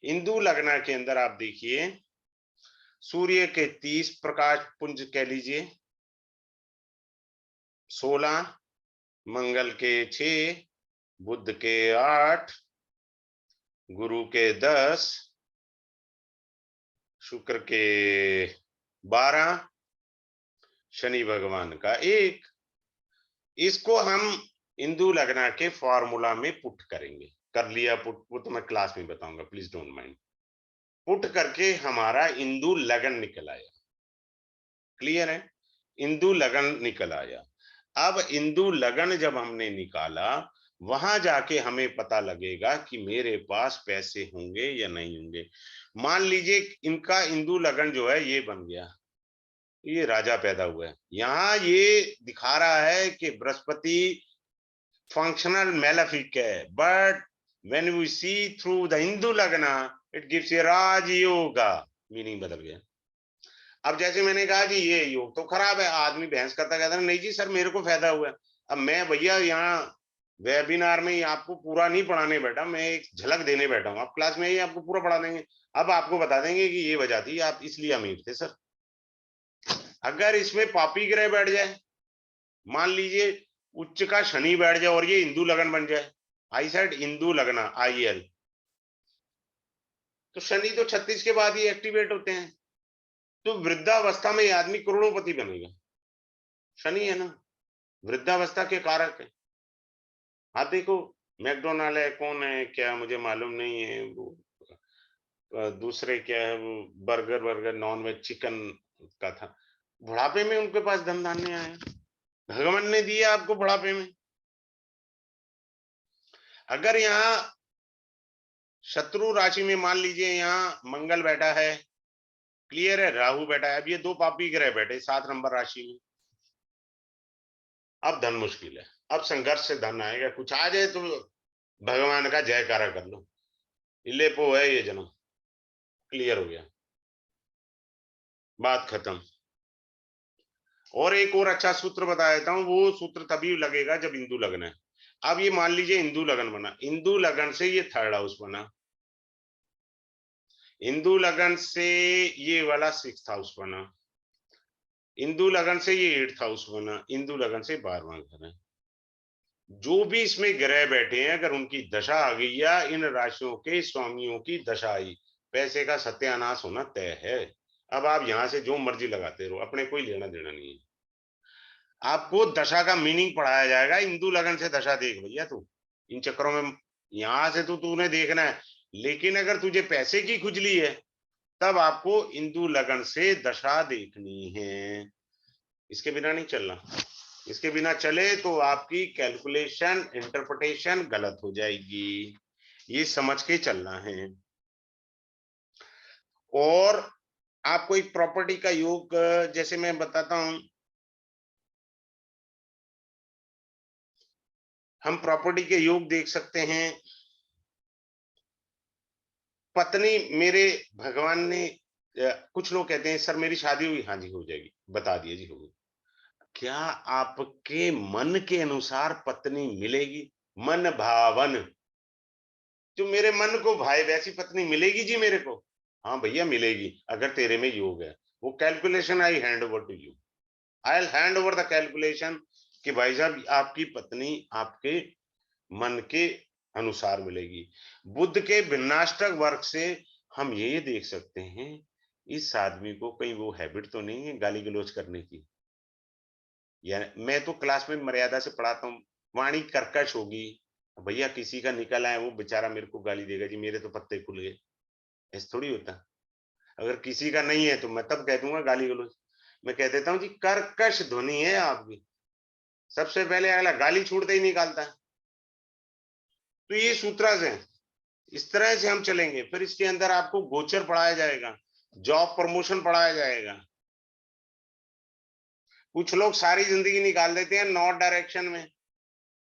Speaker 1: इंदु लग्न के अंदर आप देखिए, सूर्य के 30 प्रकाश पुंज कह लीजिए, 16, मंगल के 6, बुध के 8, गुरु के 10, शुक्र के 12, शनि भगवान का 1। इसको हम इंदु लग्न के फॉर्मूला में पुट करेंगे। कर लिया पुट? वो तो मैं क्लास में बताऊंगा, प्लीज डोंट माइंड। पुट करके हमारा इंदु लग्न निकल आया। क्लियर है? इंदु लग्न निकल आया। अब इंदु लग्न जब हमने निकाला, वहां जाके हमें पता लगेगा कि मेरे पास पैसे होंगे या नहीं होंगे। मान लीजिए इनका इंदु लग्न जो है ये बन गया, ये राजा पैदा हुआ है। यहाँ ये दिखा रहा है कि बृहस्पति functional malefic है, but when we see through the Hindu Lagna, it gives a Raj Yoga, meaning बदल गया। अब जैसे मैंने कहा जी ये योग तो खराब है, आदमी बहस करता कहता नहीं जी सर मेरे को फायदा हुआ है। अब मैं भैया यहाँ वेबिनार में आपको पूरा नहीं पढ़ाने बैठा, मैं एक झलक देने बैठा हूँ। आप क्लास में ही आपको पूरा पढ़ा देंगे, अब आपको बता देंगे कि ये वजह थी, आप इसलिए अमीर थे सर। अगर इसमें पापी ग्रह बैठ जाए, मान लीजिए उच्च का शनि बैठ जाए और ये इंदु लगन बन जाए, आई सेड इंदु लगना IL, तो शनि तो 36 के बाद ही एक्टिवेट होते हैं, तो वृद्धावस्था में ये आदमी करोड़ोंपति बनेगा। शनि है ना, वृद्धावस्था के कारक है। आप देखो मैकडोनाल्ड है, कौन है क्या मुझे मालूम नहीं है, वो दूसरे क्या है वो बर्गर नॉन वेज चिकन का था, बुढ़ापे में उनके पास धन धान्य आया, भगवान ने दिया आपको बुढ़ापे में। अगर यहाँ शत्रु राशि में मान लीजिए यहाँ मंगल बैठा है, क्लियर है, राहु बैठा है, अब ये 2 पापी ग्रह बैठे 7 नंबर राशि में, अब धन मुश्किल है, अब संघर्ष से धन आएगा। कुछ आ जाए तो भगवान का जयकारा कर लो, इलेपो है ये जन्म, क्लियर हो गया, बात खत्म। और एक और अच्छा सूत्र बता देता हूं, वो सूत्र तभी लगेगा जब इंदु लगन है। अब ये मान लीजिए इंदु लगन बना, इंदु लगन से ये 3rd हाउस बना, इंदु लगन से ये वाला 6th हाउस बना, इंदु लगन से ये 8th हाउस बना, इंदु लगन से 12वां घर है। जो भी इसमें ग्रह बैठे हैं, अगर उनकी दशा आ गई या इन राशियों के स्वामियों की दशा आई, पैसे का सत्यानाश होना तय है। अब आप यहां से जो मर्जी लगाते रहो, अपने कोई लेना देना नहीं है। आपको दशा का मीनिंग पढ़ाया जाएगा, इंदु लगन से दशा देख भैया तू, इन चक्करों में यहां से तो तूने देखना है, लेकिन अगर तुझे पैसे की खुजली है तब आपको इंदु लगन से दशा देखनी है, इसके बिना नहीं चलना। इसके बिना चले तो आपकी कैलकुलेशन इंटरप्रिटेशन गलत हो जाएगी, ये समझ के चलना है। और आपको एक प्रॉपर्टी का योग जैसे मैं बताता हूं, हम प्रॉपर्टी के योग देख सकते हैं। पत्नी मेरे भगवान ने कुछ लोग कहते हैं सर मेरी शादी हुई, हाँ जी हो जाएगी, बता दिए जी होगी। क्या आपके मन के अनुसार पत्नी मिलेगी? मन भावन, जो मेरे मन को भाई वैसी पत्नी मिलेगी जी मेरे को? हाँ भैया मिलेगी, अगर तेरे में योग है। वो calculation I hand over to you, I hand over the calculation कि भाई साहब आपकी पत्नी आपके मन के अनुसार मिलेगी। बुद्ध के भिन्नाष्टक वर्ग से हम ये देख सकते हैं इस आदमी को कहीं वो हैबिट तो नहीं है गाली गलौज करने की, या मैं तो क्लास में मर्यादा से पढ़ाता हूँ, वाणी कर्कश होगी, भैया किसी का निकल आए वो बेचारा मेरे को गाली देगा, जी मेरे तो पत्ते खुल गए, ऐसे थोड़ी होता। अगर किसी का नहीं है तो मैं तब कह दूंगा गाली गलौज। मैं कह देता हूँ जी कर्कश ध्वनि है आपकी, सबसे पहले अगला गाली छूटते ही निकालता है। तो ये सूत्रज है, इस तरह से हम चलेंगे। फिर इसके अंदर आपको गोचर पढ़ाया जाएगा, जॉब प्रमोशन पढ़ाया जाएगा। कुछ लोग सारी जिंदगी निकाल देते हैं नॉर्थ डायरेक्शन में,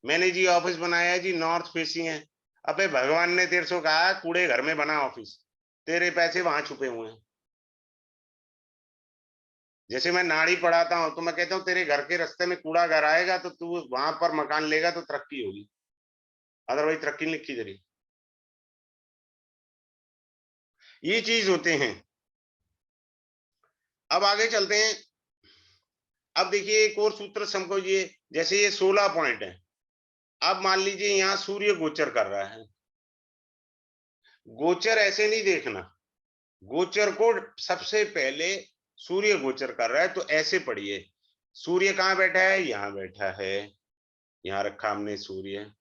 Speaker 1: मैंने जी ऑफिस बनाया है जी नॉर्थ फेसिंग है। अबे भगवान ने तेरे से कहा कूड़े घर में बना ऑफिस, तेरे पैसे वहां छुपे हुए हैं। जैसे मैं नाड़ी पढ़ाता हूं तो मैं कहता हूं तेरे घर के रास्ते में कूड़ा घर आएगा तो तू वहां पर मकान लेगा तो तरक्की होगी, अदरवाइज तरक्की नहीं लिखी जरी। ये चीज होते हैं। अब आगे चलते हैं। अब देखिए एक और सूत्र समझिए, जैसे ये 16 पॉइंट है। अब मान लीजिए यहां सूर्य गोचर कर रहा है। गोचर ऐसे नहीं देखना, गोचर को सबसे पहले सूर्य गोचर कर रहा है तो ऐसे पढ़िए, सूर्य कहां बैठा है, यहां बैठा है, यहां रखा हमने सूर्य।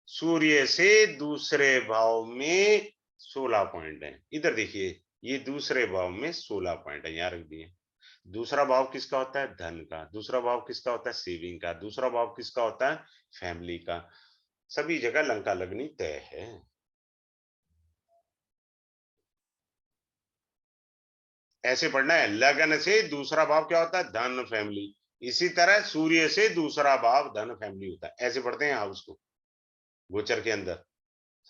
Speaker 1: सूर्य से दूसरे भाव में 16 पॉइंट है। इधर देखिए ये दूसरे भाव में 16 पॉइंट है, यहां रख दिए। दूसरा भाव किसका होता है, धन का। दूसरा भाव किसका होता है, सेविंग का। दूसरा भाव किसका होता है, फैमिली का। सभी जगह लंका लगनी तय है। ऐसे पढ़ना है, लगन से दूसरा भाव क्या होता है, धन फैमिली। इसी तरह सूर्य से दूसरा भाव धन फैमिली होता है। ऐसे पढ़ते हैं हाउस को गोचर के अंदर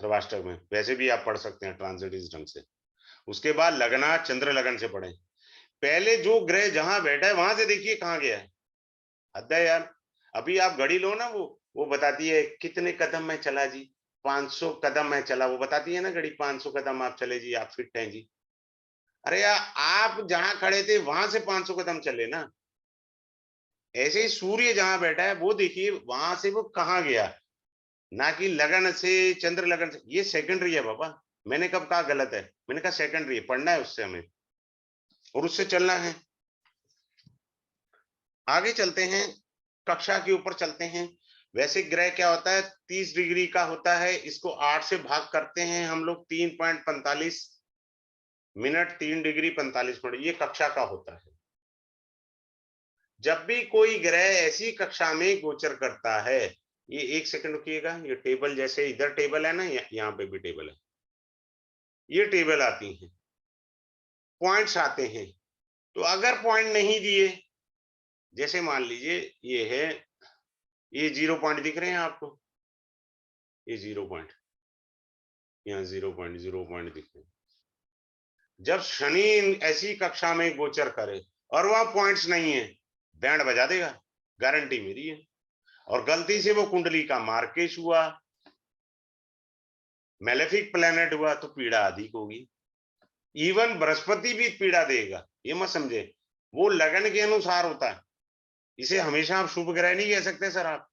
Speaker 1: सर्वाष्टक में। वैसे भी आप पढ़ सकते हैं ट्रांजिट इस ढंग से। उसके बाद लगना चंद्र लगन से पढ़े। पहले जो ग्रह जहां बैठा है वहां से देखिए कहां गया है। हद है यार। अभी आप घड़ी लो ना, वो बताती है कितने कदम में चला जी, 500 कदम में चला, वो बताती है ना घड़ी 500 कदम आप चले जी, आप फिट हैं जी। अरे यार आप जहां खड़े थे वहां से 500 कदम चले ना। ऐसे ही सूर्य जहां बैठा है वो देखिए वहां से वो कहां गया, ना कि लगन से चंद्र लगन से। ये सेकेंडरी है बाबा। मैंने कब कहा गलत है, मैंने कहा सेकेंडरी है, पढ़ना है उससे हमें और उससे चलना है। आगे चलते हैं, कक्षा के ऊपर चलते हैं। वैसे ग्रह क्या होता है, 30 डिग्री का होता है। इसको 8 से भाग करते हैं हम लोग, 3.45 मिनट, 3 डिग्री 45 मिनट, ये कक्षा का होता है। जब भी कोई ग्रह ऐसी कक्षा में गोचर करता है, ये एक सेकंड रुकिएगा, ये टेबल जैसे इधर टेबल है ना, यहाँ पे भी टेबल है, ये टेबल आती है, पॉइंट्स आते हैं। तो अगर पॉइंट नहीं दिए, जैसे मान लीजिए ये है, ये 0 पॉइंट दिख रहे हैं आपको, ये 0 पॉइंट, यहाँ 0 पॉइंट दिख रहे हैं। जब शनि ऐसी कक्षा में गोचर करे और वहां पॉइंट्स नहीं है, बैंड बजा देगा, गारंटी मेरी है। और गलती से वो कुंडली का मार्केश हुआ, मेलेफिक प्लेनेट हुआ, तो पीड़ा अधिक होगी। इवन बृहस्पति भी पीड़ा देगा, ये मत समझे। वो लगन के अनुसार होता है, इसे हमेशा आप शुभ ग्रह नहीं कह सकते सर आप।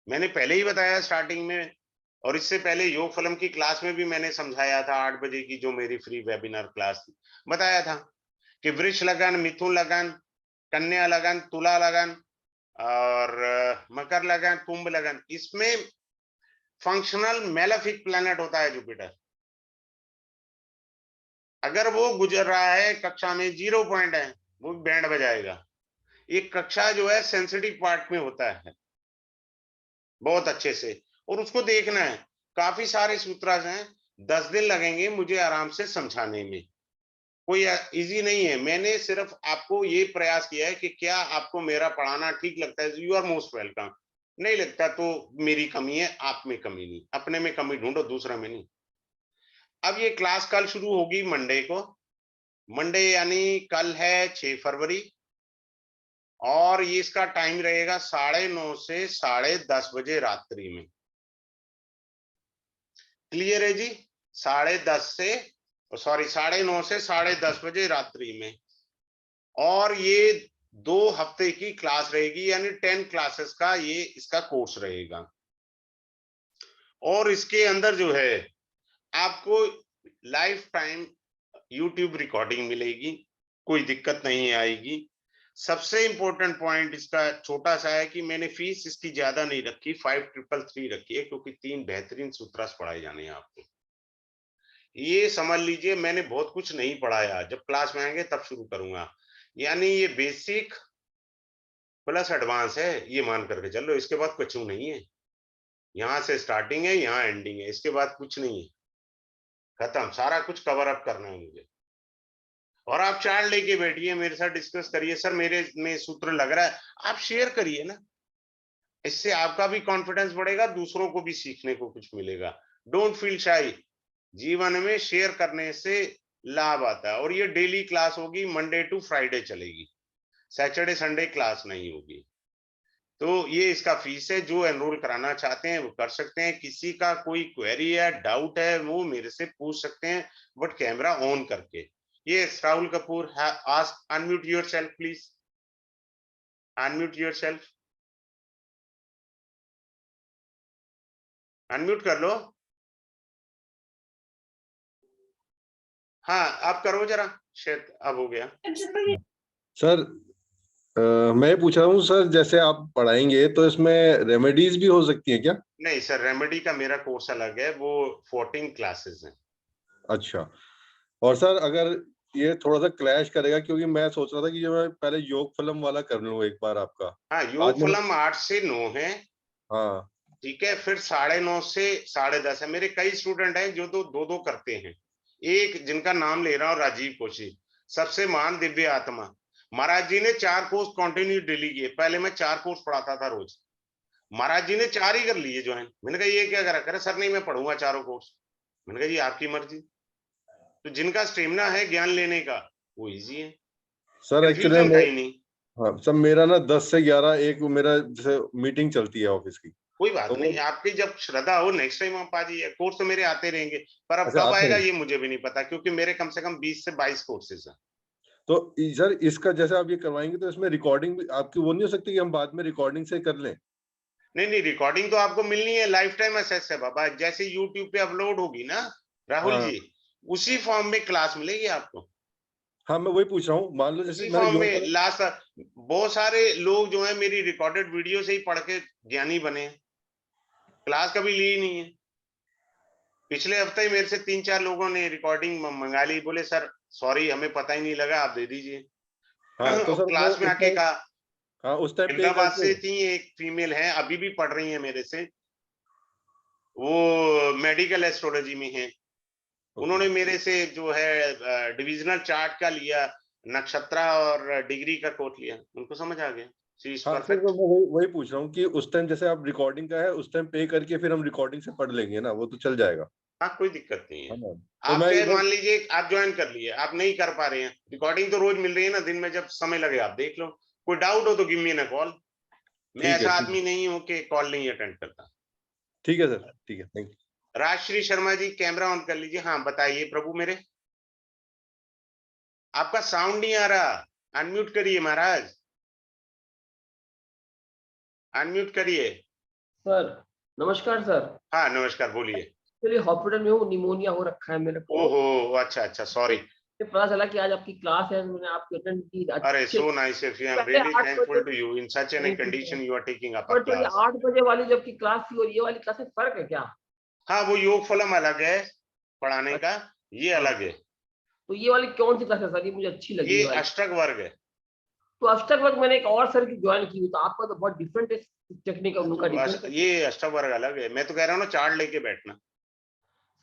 Speaker 1: मैंने पहले ही बताया स्टार्टिंग में, और इससे पहले योग फलम की क्लास में भी मैंने समझाया था, 8 बजे की जो मेरी फ्री वेबिनार क्लास थी, बताया था कि वृष लगन, मिथुन लगन, कन्या लगन, तुला लगन और मकर लगन, कुंभ लगन, इसमें फंक्शनल मेलेफिक प्लैनेट होता है जुपिटर। अगर वो गुजर रहा है कक्षा में, 0 पॉइंट है, वो बैंड बजाएगा। एक कक्षा जो है सेंसिटिव पार्ट में होता है बहुत अच्छे से, और उसको देखना है। काफी सारे सूत्र हैं, 10 दिन लगेंगे मुझे आराम से समझाने में, कोई इजी नहीं है। मैंने सिर्फ आपको ये प्रयास किया है कि क्या आपको मेरा पढ़ाना ठीक लगता है, यू आर मोस्ट वेलकम। नहीं लगता तो मेरी कमी है, आप में कमी नहीं, अपने में कमी ढूंढो, दूसरा में नहीं। अब ये क्लास कल शुरू होगी मंडे को, मंडे यानी कल है 6 फरवरी, और ये इसका टाइम रहेगा 9:30 से 10:30 बजे रात्रि में। क्लियर है जी, 10:30 से, सॉरी 9:30 से 10:30 बजे रात्रि में। और ये 2 हफ्ते की क्लास रहेगी, यानी 10 क्लासेस का ये इसका कोर्स रहेगा। और इसके अंदर जो है आपको लाइफ टाइम YouTube रिकॉर्डिंग मिलेगी, कोई दिक्कत नहीं आएगी। सबसे इंपॉर्टेंट पॉइंट इसका छोटा सा है कि मैंने फीस इसकी ज्यादा नहीं रखी, 5333 रखी है, क्योंकि 3 बेहतरीन सूत्रास पढ़ाए जाने हैं आपको। ये समझ लीजिए मैंने बहुत कुछ नहीं पढ़ाया, जब क्लास में आएंगे तब शुरू करूंगा। यानी ये बेसिक प्लस एडवांस है, ये मान करके चलो, इसके बाद कुछ नहीं है। यहाँ से स्टार्टिंग है, यहाँ एंडिंग है, इसके बाद कुछ नहीं है, खत्म। सारा कुछ कवर अप करना है मुझे। और आप चार्ट लेके बैठिए, मेरे साथ डिस्कस करिए, सर मेरे में सूत्र लग रहा है, आप शेयर करिए ना, इससे आपका भी कॉन्फिडेंस बढ़ेगा, दूसरों को भी सीखने को कुछ मिलेगा। डोंट फील शाई, जीवन में शेयर करने से लाभ आता है। और ये डेली क्लास होगी, मंडे टू फ्राइडे चलेगी, सैटरडे संडे क्लास नहीं होगी। तो ये इसका फीस है, जो एनरोल कराना चाहते हैं वो कर सकते हैं। किसी का कोई क्वेरी है, डाउट है, वो मेरे से पूछ सकते हैं, बट कैमरा ऑन करके। ये Rahul Kapoor, ask, unmute yourself please, unmute yourself, unmute कर लो। हाँ आप करो जरा, शायद अब हो गया।
Speaker 3: सर मैं पूछ रहा हूँ सर, जैसे आप पढ़ाएंगे तो इसमें रेमेडीज भी हो सकती है क्या?
Speaker 1: नहीं सर, रेमेडी का मेरा कोर्स अलग है, वो 14 क्लासेस हैं।
Speaker 3: अच्छा। और सर अगर ये थोड़ा सा क्लैश करेगा, क्योंकि मैं सोच रहा था कि जो मैं पहले योग फलम वाला कर लूँ एक बार आपका।
Speaker 1: हाँ,
Speaker 3: आज
Speaker 1: योग
Speaker 3: मैं
Speaker 1: फलम 8 से 9 है,
Speaker 3: हाँ
Speaker 1: ठीक है। फिर 9:30 से 10:30 है। मेरे कई स्टूडेंट हैं जो दो दो करते हैं। एक जिनका नाम ले रहा हूँ, राजीव कौशिक, सबसे महान दिव्य आत्मा, महाराज जी ने 4 कोर्स कंटिन्यू डेली किए। पहले मैं 4 कोर्स पढ़ाता था रोज, महाराज जी ने 4 ही कर लिए ज्वाइन। मैंने कहा ये क्या करा करे, सर नहीं मैं पढ़ूंगा चारों कोर्स। मैंने कहा जी आपकी मर्जी। तो जिनका स्टेमिना है ज्ञान लेने का, वो इजी है,
Speaker 3: सर एक्चुअली
Speaker 1: कंफ्यूजन का ही नहीं।
Speaker 3: हाँ सर, मेरा ना 10 से 11 एक मेरा जैसे मीटिंग चलती है ऑफिस की।
Speaker 1: कोई बात
Speaker 3: तो
Speaker 1: नहीं, आपकी जब श्रद्धा हो नेक्स्ट टाइम आप आ जाइए। कोर्स तो मेरे आते रहेंगे, पर अब
Speaker 3: अच्छा
Speaker 1: कब
Speaker 3: आते
Speaker 1: आएगा
Speaker 3: हैं।
Speaker 1: ये मुझे भी नहीं पता, क्योंकि मेरे कम से कम 20 से 22 कोर्सेज हैं।
Speaker 3: तो सर इसका जैसे आप ये करवाएंगे तो इसमें रिकॉर्डिंग भी आपकी वो नहीं हो सकती कि हम बाद में रिकॉर्डिंग से कर लें?
Speaker 1: नहीं नहीं, रिकॉर्डिंग तो आपको मिलनी है, लाइफ टाइम एसेस है बाबा। जैसे यूट्यूब पे अपलोड होगी ना राहुल
Speaker 3: हाँ
Speaker 1: जी, उसी फॉर्म में क्लास मिलेगी आपको।
Speaker 3: हाँ, मैं वही पूछ रहा हूँ। मान लो जैसे
Speaker 1: उसी
Speaker 3: मैंने
Speaker 1: फॉर्म
Speaker 3: योग
Speaker 1: में लास्ट, बहुत सारे लोग जो है मेरी रिकॉर्डेड वीडियो से ही पढ़ के ज्ञानी बने हैं, क्लास कभी ली ही नहीं है। पिछले हफ्ते ही मेरे से 3-4 लोगों ने रिकॉर्डिंग मंगा ली, बोले सर सॉरी हमें पता ही नहीं लगा, आप दे दीजिए।
Speaker 3: हाँ तो
Speaker 1: और
Speaker 3: सर वो
Speaker 1: क्लास में आके कहा,
Speaker 3: उस टाइम पे
Speaker 1: अहमदाबाद
Speaker 3: करके।
Speaker 1: से थी, एक फीमेल है, अभी भी पढ़ रही है मेरे से, वो मेडिकल एस्ट्रोलॉजी में है।
Speaker 3: ओके
Speaker 1: उन्होंने मेरे से जो है डिविजनल चार्ट का लिया, नक्षत्र और डिग्री का कोट लिया, उनको समझ आ गया, शी इज
Speaker 3: हाँ सर, तो
Speaker 1: परफेक्ट।
Speaker 3: मैं वही वही पूछ रहा हूँ कि उस टाइम जैसे आप रिकॉर्डिंग का है उस टाइम पे करके फिर हम रिकॉर्डिंग से पढ़ लेंगे ना, वो तो चल जाएगा।
Speaker 1: हाँ कोई दिक्कत नहीं है।
Speaker 3: है ना? तो
Speaker 1: आप
Speaker 3: मैं
Speaker 1: चाहे
Speaker 3: इधर
Speaker 1: मान लीजिए आप ज्वाइन कर लिए, आप नहीं कर पा रहे हैं, रिकॉर्डिंग तो रोज मिल रही है ना, दिन में जब समय लगे आप देख लो। कोई डाउट हो तो गिव मी अ कॉल। मैं
Speaker 3: ठीक है
Speaker 1: ऐसा
Speaker 3: ठीक
Speaker 1: आदमी नहीं हूं कि कॉल नहीं अटेंड करता।
Speaker 3: ठीक है सर, ठीक है, thank you.
Speaker 1: Rajshree Sharma ji camera on कर लीजिए। हाँ बताइए प्रभु मेरे, आपका साउंड नहीं आ रहा, अनम्यूट करिए महाराज, अनम्यूट करिए।
Speaker 4: सर नमस्कार सर।
Speaker 1: हाँ नमस्कार, बोलिए।
Speaker 4: एक्चुअली हॉस्पिटल में हूँ, निमोनिया हो रखा है मेरे को।
Speaker 1: ओहो, अच्छा अच्छा, सॉरी।
Speaker 4: मुझे पता चला कि आज आपकी क्लास है, मैंने आपकी अटेंड की।
Speaker 1: अरे
Speaker 4: अच्छे
Speaker 1: so nice of you, I'm
Speaker 4: पहले
Speaker 1: really
Speaker 4: 8
Speaker 1: thankful
Speaker 4: बजे,
Speaker 1: to you in such a
Speaker 4: thank you
Speaker 1: condition
Speaker 4: sir.
Speaker 1: you are taking up a
Speaker 4: पर जो ये
Speaker 1: class।
Speaker 4: 8 बजे वाली जबकि क्लास थी और ये वाली क्लास में फर्क है क्या?
Speaker 1: हाँ वो योग फलम अलग है पढ़ाने का, ये
Speaker 4: हाँ,
Speaker 1: अलग है।
Speaker 4: तो ये वाली कौन सी क्लास है सर? ये मुझे अच्छी लगी
Speaker 1: ये
Speaker 4: ये वाली।
Speaker 1: अष्टक वर्ग है।
Speaker 4: तो अष्टक वर्ग मैंने एक और सर की ज्वाइन की हुई, तो आपका तो बहुत डिफरेंट टेक्निक है, उनका डिफरेंट है।
Speaker 1: ये अष्टक वर्ग अलग है, मैं तो कह रहा हूँ ना चार्ट लेके बैठना।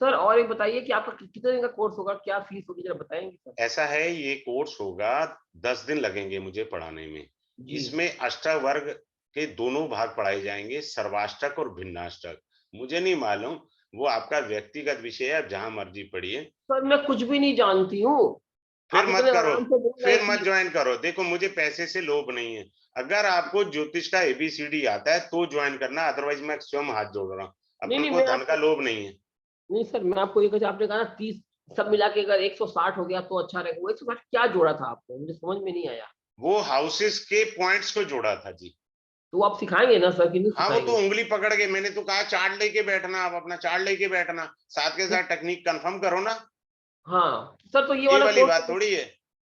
Speaker 4: सर और एक बताइए कि आपका कितने दिन का कोर्स होगा, क्या फीस होगी, जरा बताएंगे सर?
Speaker 1: ऐसा है, ये कोर्स होगा 10 दिन लगेंगे मुझे पढ़ाने में।
Speaker 4: जी
Speaker 1: इसमें अष्टक वर्ग के दोनों भाग पढ़ाए जाएंगे, सर्वाष्टक और भिन्नाष्टक। मुझे नहीं मालूम, वो आपका व्यक्तिगत विषय है, आप जहां मर्जी पढ़िए।
Speaker 4: सर, मैं कुछ भी नहीं जानती हूँ।
Speaker 1: फिर
Speaker 4: आप
Speaker 1: मत
Speaker 4: इतने
Speaker 1: करो,
Speaker 4: आराम से बोल रहे
Speaker 1: फिर
Speaker 4: हैं
Speaker 1: मत
Speaker 4: कि
Speaker 1: ज्वाइन करो। देखो मुझे पैसे से लोभ नहीं है, अगर आपको ज्योतिष का एबीसीडी आता है तो ज्वाइन करना, अदरवाइज मैं स्वयं हाथ जोड़ रहा हूँ।
Speaker 4: नहीं
Speaker 1: अपन
Speaker 4: नहीं,
Speaker 1: को
Speaker 4: मैं
Speaker 1: धन का
Speaker 4: आपको
Speaker 1: लोभ नहीं है।
Speaker 4: नहीं सर, मैं आपको ये कहा, आपने कहा ना 30 सब मिला के अगर 160 हो गया तो अच्छा रहेगा। वो 160 क्या जोड़ा था आपने, मुझे समझ में नहीं आया।
Speaker 1: वो हाउसेस के पॉइंट्स को जोड़ा था जी।
Speaker 4: तो आप सिखाएंगे ना सर कि नहीं
Speaker 1: हाँ वो तो
Speaker 4: सिखाएंगे?
Speaker 1: उंगली पकड़ के, मैंने तो कहा चार्ट लेके बैठना, आप अपना चार्ट लेके बैठना, साथ के साथ टेक्निक कंफर्म करो ना,
Speaker 4: हाँ सर, तो ये
Speaker 1: ये
Speaker 4: वाला
Speaker 1: वाली बात
Speaker 4: कोर्स
Speaker 1: थोड़ी है।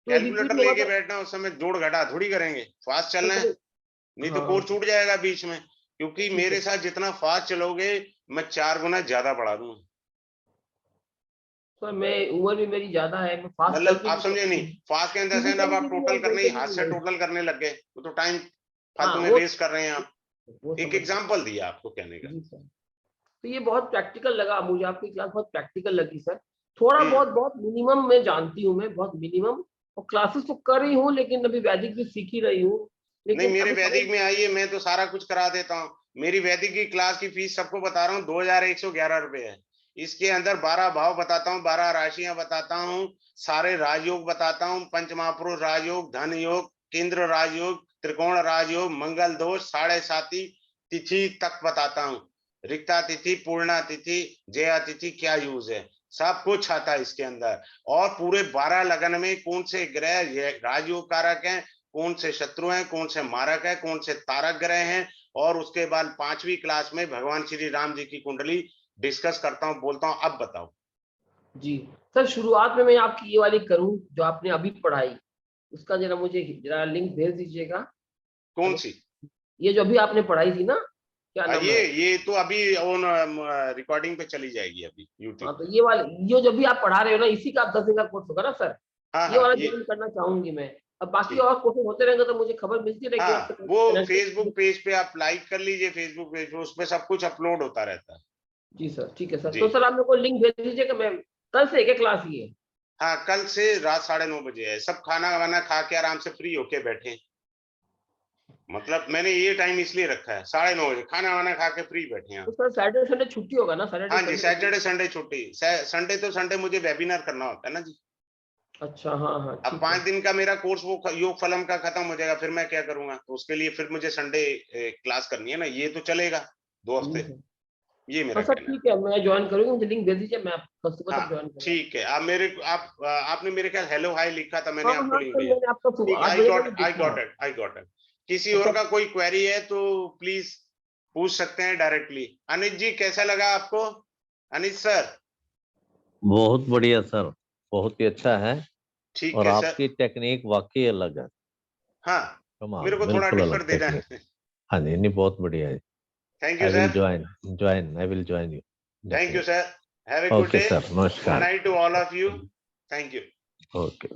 Speaker 4: तो repeat
Speaker 1: कैलकुलेटर
Speaker 4: होगा
Speaker 1: लेके
Speaker 4: तो-
Speaker 1: बैठना, उस समय जोड़ घटा थोड़ी करेंगे, फास्ट चलना है, नहीं तो
Speaker 4: हाँ।
Speaker 1: कोर्स छूट जाएगा बीच में। क्योंकि
Speaker 4: ठीक
Speaker 1: मेरे
Speaker 4: है।
Speaker 1: साथ जितना फास्ट चलोगे मैं 4 गुना ज्यादा बढ़ा दूंगा।
Speaker 4: सर मैं उम्र भी मेरी ज्यादा है, मैं फास्ट चल
Speaker 1: मतलब
Speaker 4: के
Speaker 1: आप समझे नहीं, फास्ट के अंदर से अब आप टोटल करने ही हाथ से टोटल करने लग गए, वो तो टाइम फालतू में
Speaker 4: वो
Speaker 1: वेस्ट कर रहे हैं आप।
Speaker 4: वो
Speaker 1: एक
Speaker 4: समझ गया।
Speaker 1: एग्जांपल दिया आपको कहने का।
Speaker 4: जी सर, तो ये बहुत प्रैक्टिकल लगा मुझे, आपकी क्लास बहुत प्रैक्टिकल लगी सर। थोड़ा
Speaker 1: हम्म।
Speaker 4: बहुत बहुत मिनिमम मैं जानती हूँ, मैं बहुत मिनिमम, और क्लासेस तो कर रही हूँ, लेकिन अभी वैदिक भी सीख ही रही हूँ,
Speaker 1: नहीं,
Speaker 4: लेकिन
Speaker 1: मेरे
Speaker 4: अभी
Speaker 1: वैदिक में आइए, मैं तो सारा कुछ करा देता हूँ। मेरी वैदिक की क्लास की फीस सबको बता रहा हूँ 2111 रुपए है। इसके अंदर 12 भाव बताता हूँ, 12 राशियां बताता हूँ, सारे राजयोग बताता हूँ, पंच महापुरुष राजयोग, धन योग, केंद्र राजयोग, त्रिकोण राजयोग, मंगल दोष, साढ़े साती तिथि तक बताता हूँ, रिक्ता तिथि, पूर्णा तिथि, जया तिथि क्या यूज है, सब कुछ आता है इसके अंदर। और पूरे 12 लगन में कौन से ग्रह राजयोग कारक हैं, कौन से शत्रु हैं, कौन से मारक है, कौन से तारक ग्रह हैं। और उसके बाद 5वीं क्लास में भगवान श्री राम जी की कुंडली डिस्कस करता हूँ, बोलता हूँ अब बताओ।
Speaker 4: जी सर, शुरुआत में मैं आपकी ये वाली करूँ जो आपने अभी पढ़ाई, उसका जरा मुझे जरा लिंक भेज दीजिएगा।
Speaker 1: कौन सी?
Speaker 4: ये जो अभी आपने पढ़ाई थी ना, क्या नाम है?
Speaker 1: ये तो अभी ऑन रिकॉर्डिंग पे चली जाएगी अभी
Speaker 4: हाँ,
Speaker 1: यूट्यूब।
Speaker 4: तो ये वाले ये जो भी आप पढ़ा रहे हो ना, इसी का 10 दिन का कोर्स होगा ना सर?
Speaker 1: हाँ
Speaker 4: ये
Speaker 1: हाँ,
Speaker 4: वाला
Speaker 1: ये
Speaker 4: ज्वाइन करना चाहूंगी मैं। अब बाकी
Speaker 1: ठीक।
Speaker 4: और कोर्सेज होते रहेंगे तो मुझे खबर मिलती रहेगी
Speaker 1: हाँ,
Speaker 4: आपसे।
Speaker 1: वो फेसबुक पेज पे आप लाइक कर लीजिए, फेसबुक पेज पे उसपे सब कुछ अपलोड होता रहता है।
Speaker 4: जी सर, ठीक है सर।
Speaker 1: जी
Speaker 4: तो सर आप मेरे को लिंक भेज दीजिएगा, मैं कल से एक क्लास ही है।
Speaker 1: हाँ, कल से रात 9:30 बजे है, सब खाना वाना खा के आराम से फ्री होके बैठे। मतलब मैंने ये टाइम इसलिए रखा है 9:30 बजे, खाना वाना खा के फ्री बैठे हैं।
Speaker 4: तो सर सैटरडे संडे छुट्टी होगा ना? सैटरडे
Speaker 1: हाँ जी,
Speaker 4: संडे?
Speaker 1: सैटरडे संडे छुट्टी। संडे तो संडे मुझे वेबिनार करना होता है ना जी।
Speaker 4: अच्छा, हाँ हाँ,
Speaker 1: अब
Speaker 4: ठीक
Speaker 1: 5
Speaker 4: है।
Speaker 1: दिन का मेरा कोर्स वो योग फलम का खत्म हो जाएगा, फिर मैं क्या करूंगा, तो उसके लिए फिर मुझे संडे क्लास करनी है ना, ये तो चलेगा 2 हफ्ते।
Speaker 4: सर।
Speaker 1: ये मेरा
Speaker 4: हाँ सर,
Speaker 1: कहना है।
Speaker 4: ठीक है, मैं ज्वाइन करूंगी, मुझे लिंक भेज दीजिए, मैं कल सुबह तक
Speaker 1: हाँ
Speaker 4: ज्वाइन करूँगा।
Speaker 1: ठीक है, आप मेरे आप आपने मेरे ख्याल हेलो हाय लिखा था, मैंने
Speaker 4: हाँ
Speaker 1: आपको
Speaker 4: हाँ
Speaker 1: लिंक
Speaker 4: सर,
Speaker 1: भेजा।
Speaker 4: मैंने आपका
Speaker 1: ठीक
Speaker 4: सुबह
Speaker 1: है,
Speaker 4: 8
Speaker 1: आई
Speaker 4: बजे
Speaker 1: गॉट
Speaker 4: मैंने
Speaker 1: आई
Speaker 4: देखा
Speaker 1: गॉट
Speaker 4: है।
Speaker 1: It I got it. किसी और
Speaker 4: अच्छा,
Speaker 1: का कोई क्वेरी है तो प्लीज पूछ सकते हैं डायरेक्टली। अनित जी कैसा लगा आपको? अनित सर?
Speaker 2: बहुत बढ़िया सर, बहुत ही अच्छा है।
Speaker 1: ठीक
Speaker 2: और
Speaker 1: है सर।
Speaker 2: आपकी टेक्निक वाकई अलग है,
Speaker 1: हाँ,
Speaker 2: कमाल,
Speaker 1: मेरे को थोड़ा
Speaker 2: बिल्कुल
Speaker 1: डिफर
Speaker 2: अलग
Speaker 1: देना
Speaker 2: टेक्निक।
Speaker 1: है।
Speaker 2: हाँ जी, नहीं बहुत बढ़िया है।
Speaker 1: Thank you
Speaker 2: I will
Speaker 1: sir.
Speaker 2: Join I will join you
Speaker 1: thank you
Speaker 2: definitely.
Speaker 1: Sir. Have a good
Speaker 2: okay
Speaker 1: day.
Speaker 2: Sir,
Speaker 1: good
Speaker 2: नमस्कार।
Speaker 1: Night to all of you. Thank you.
Speaker 2: Okay.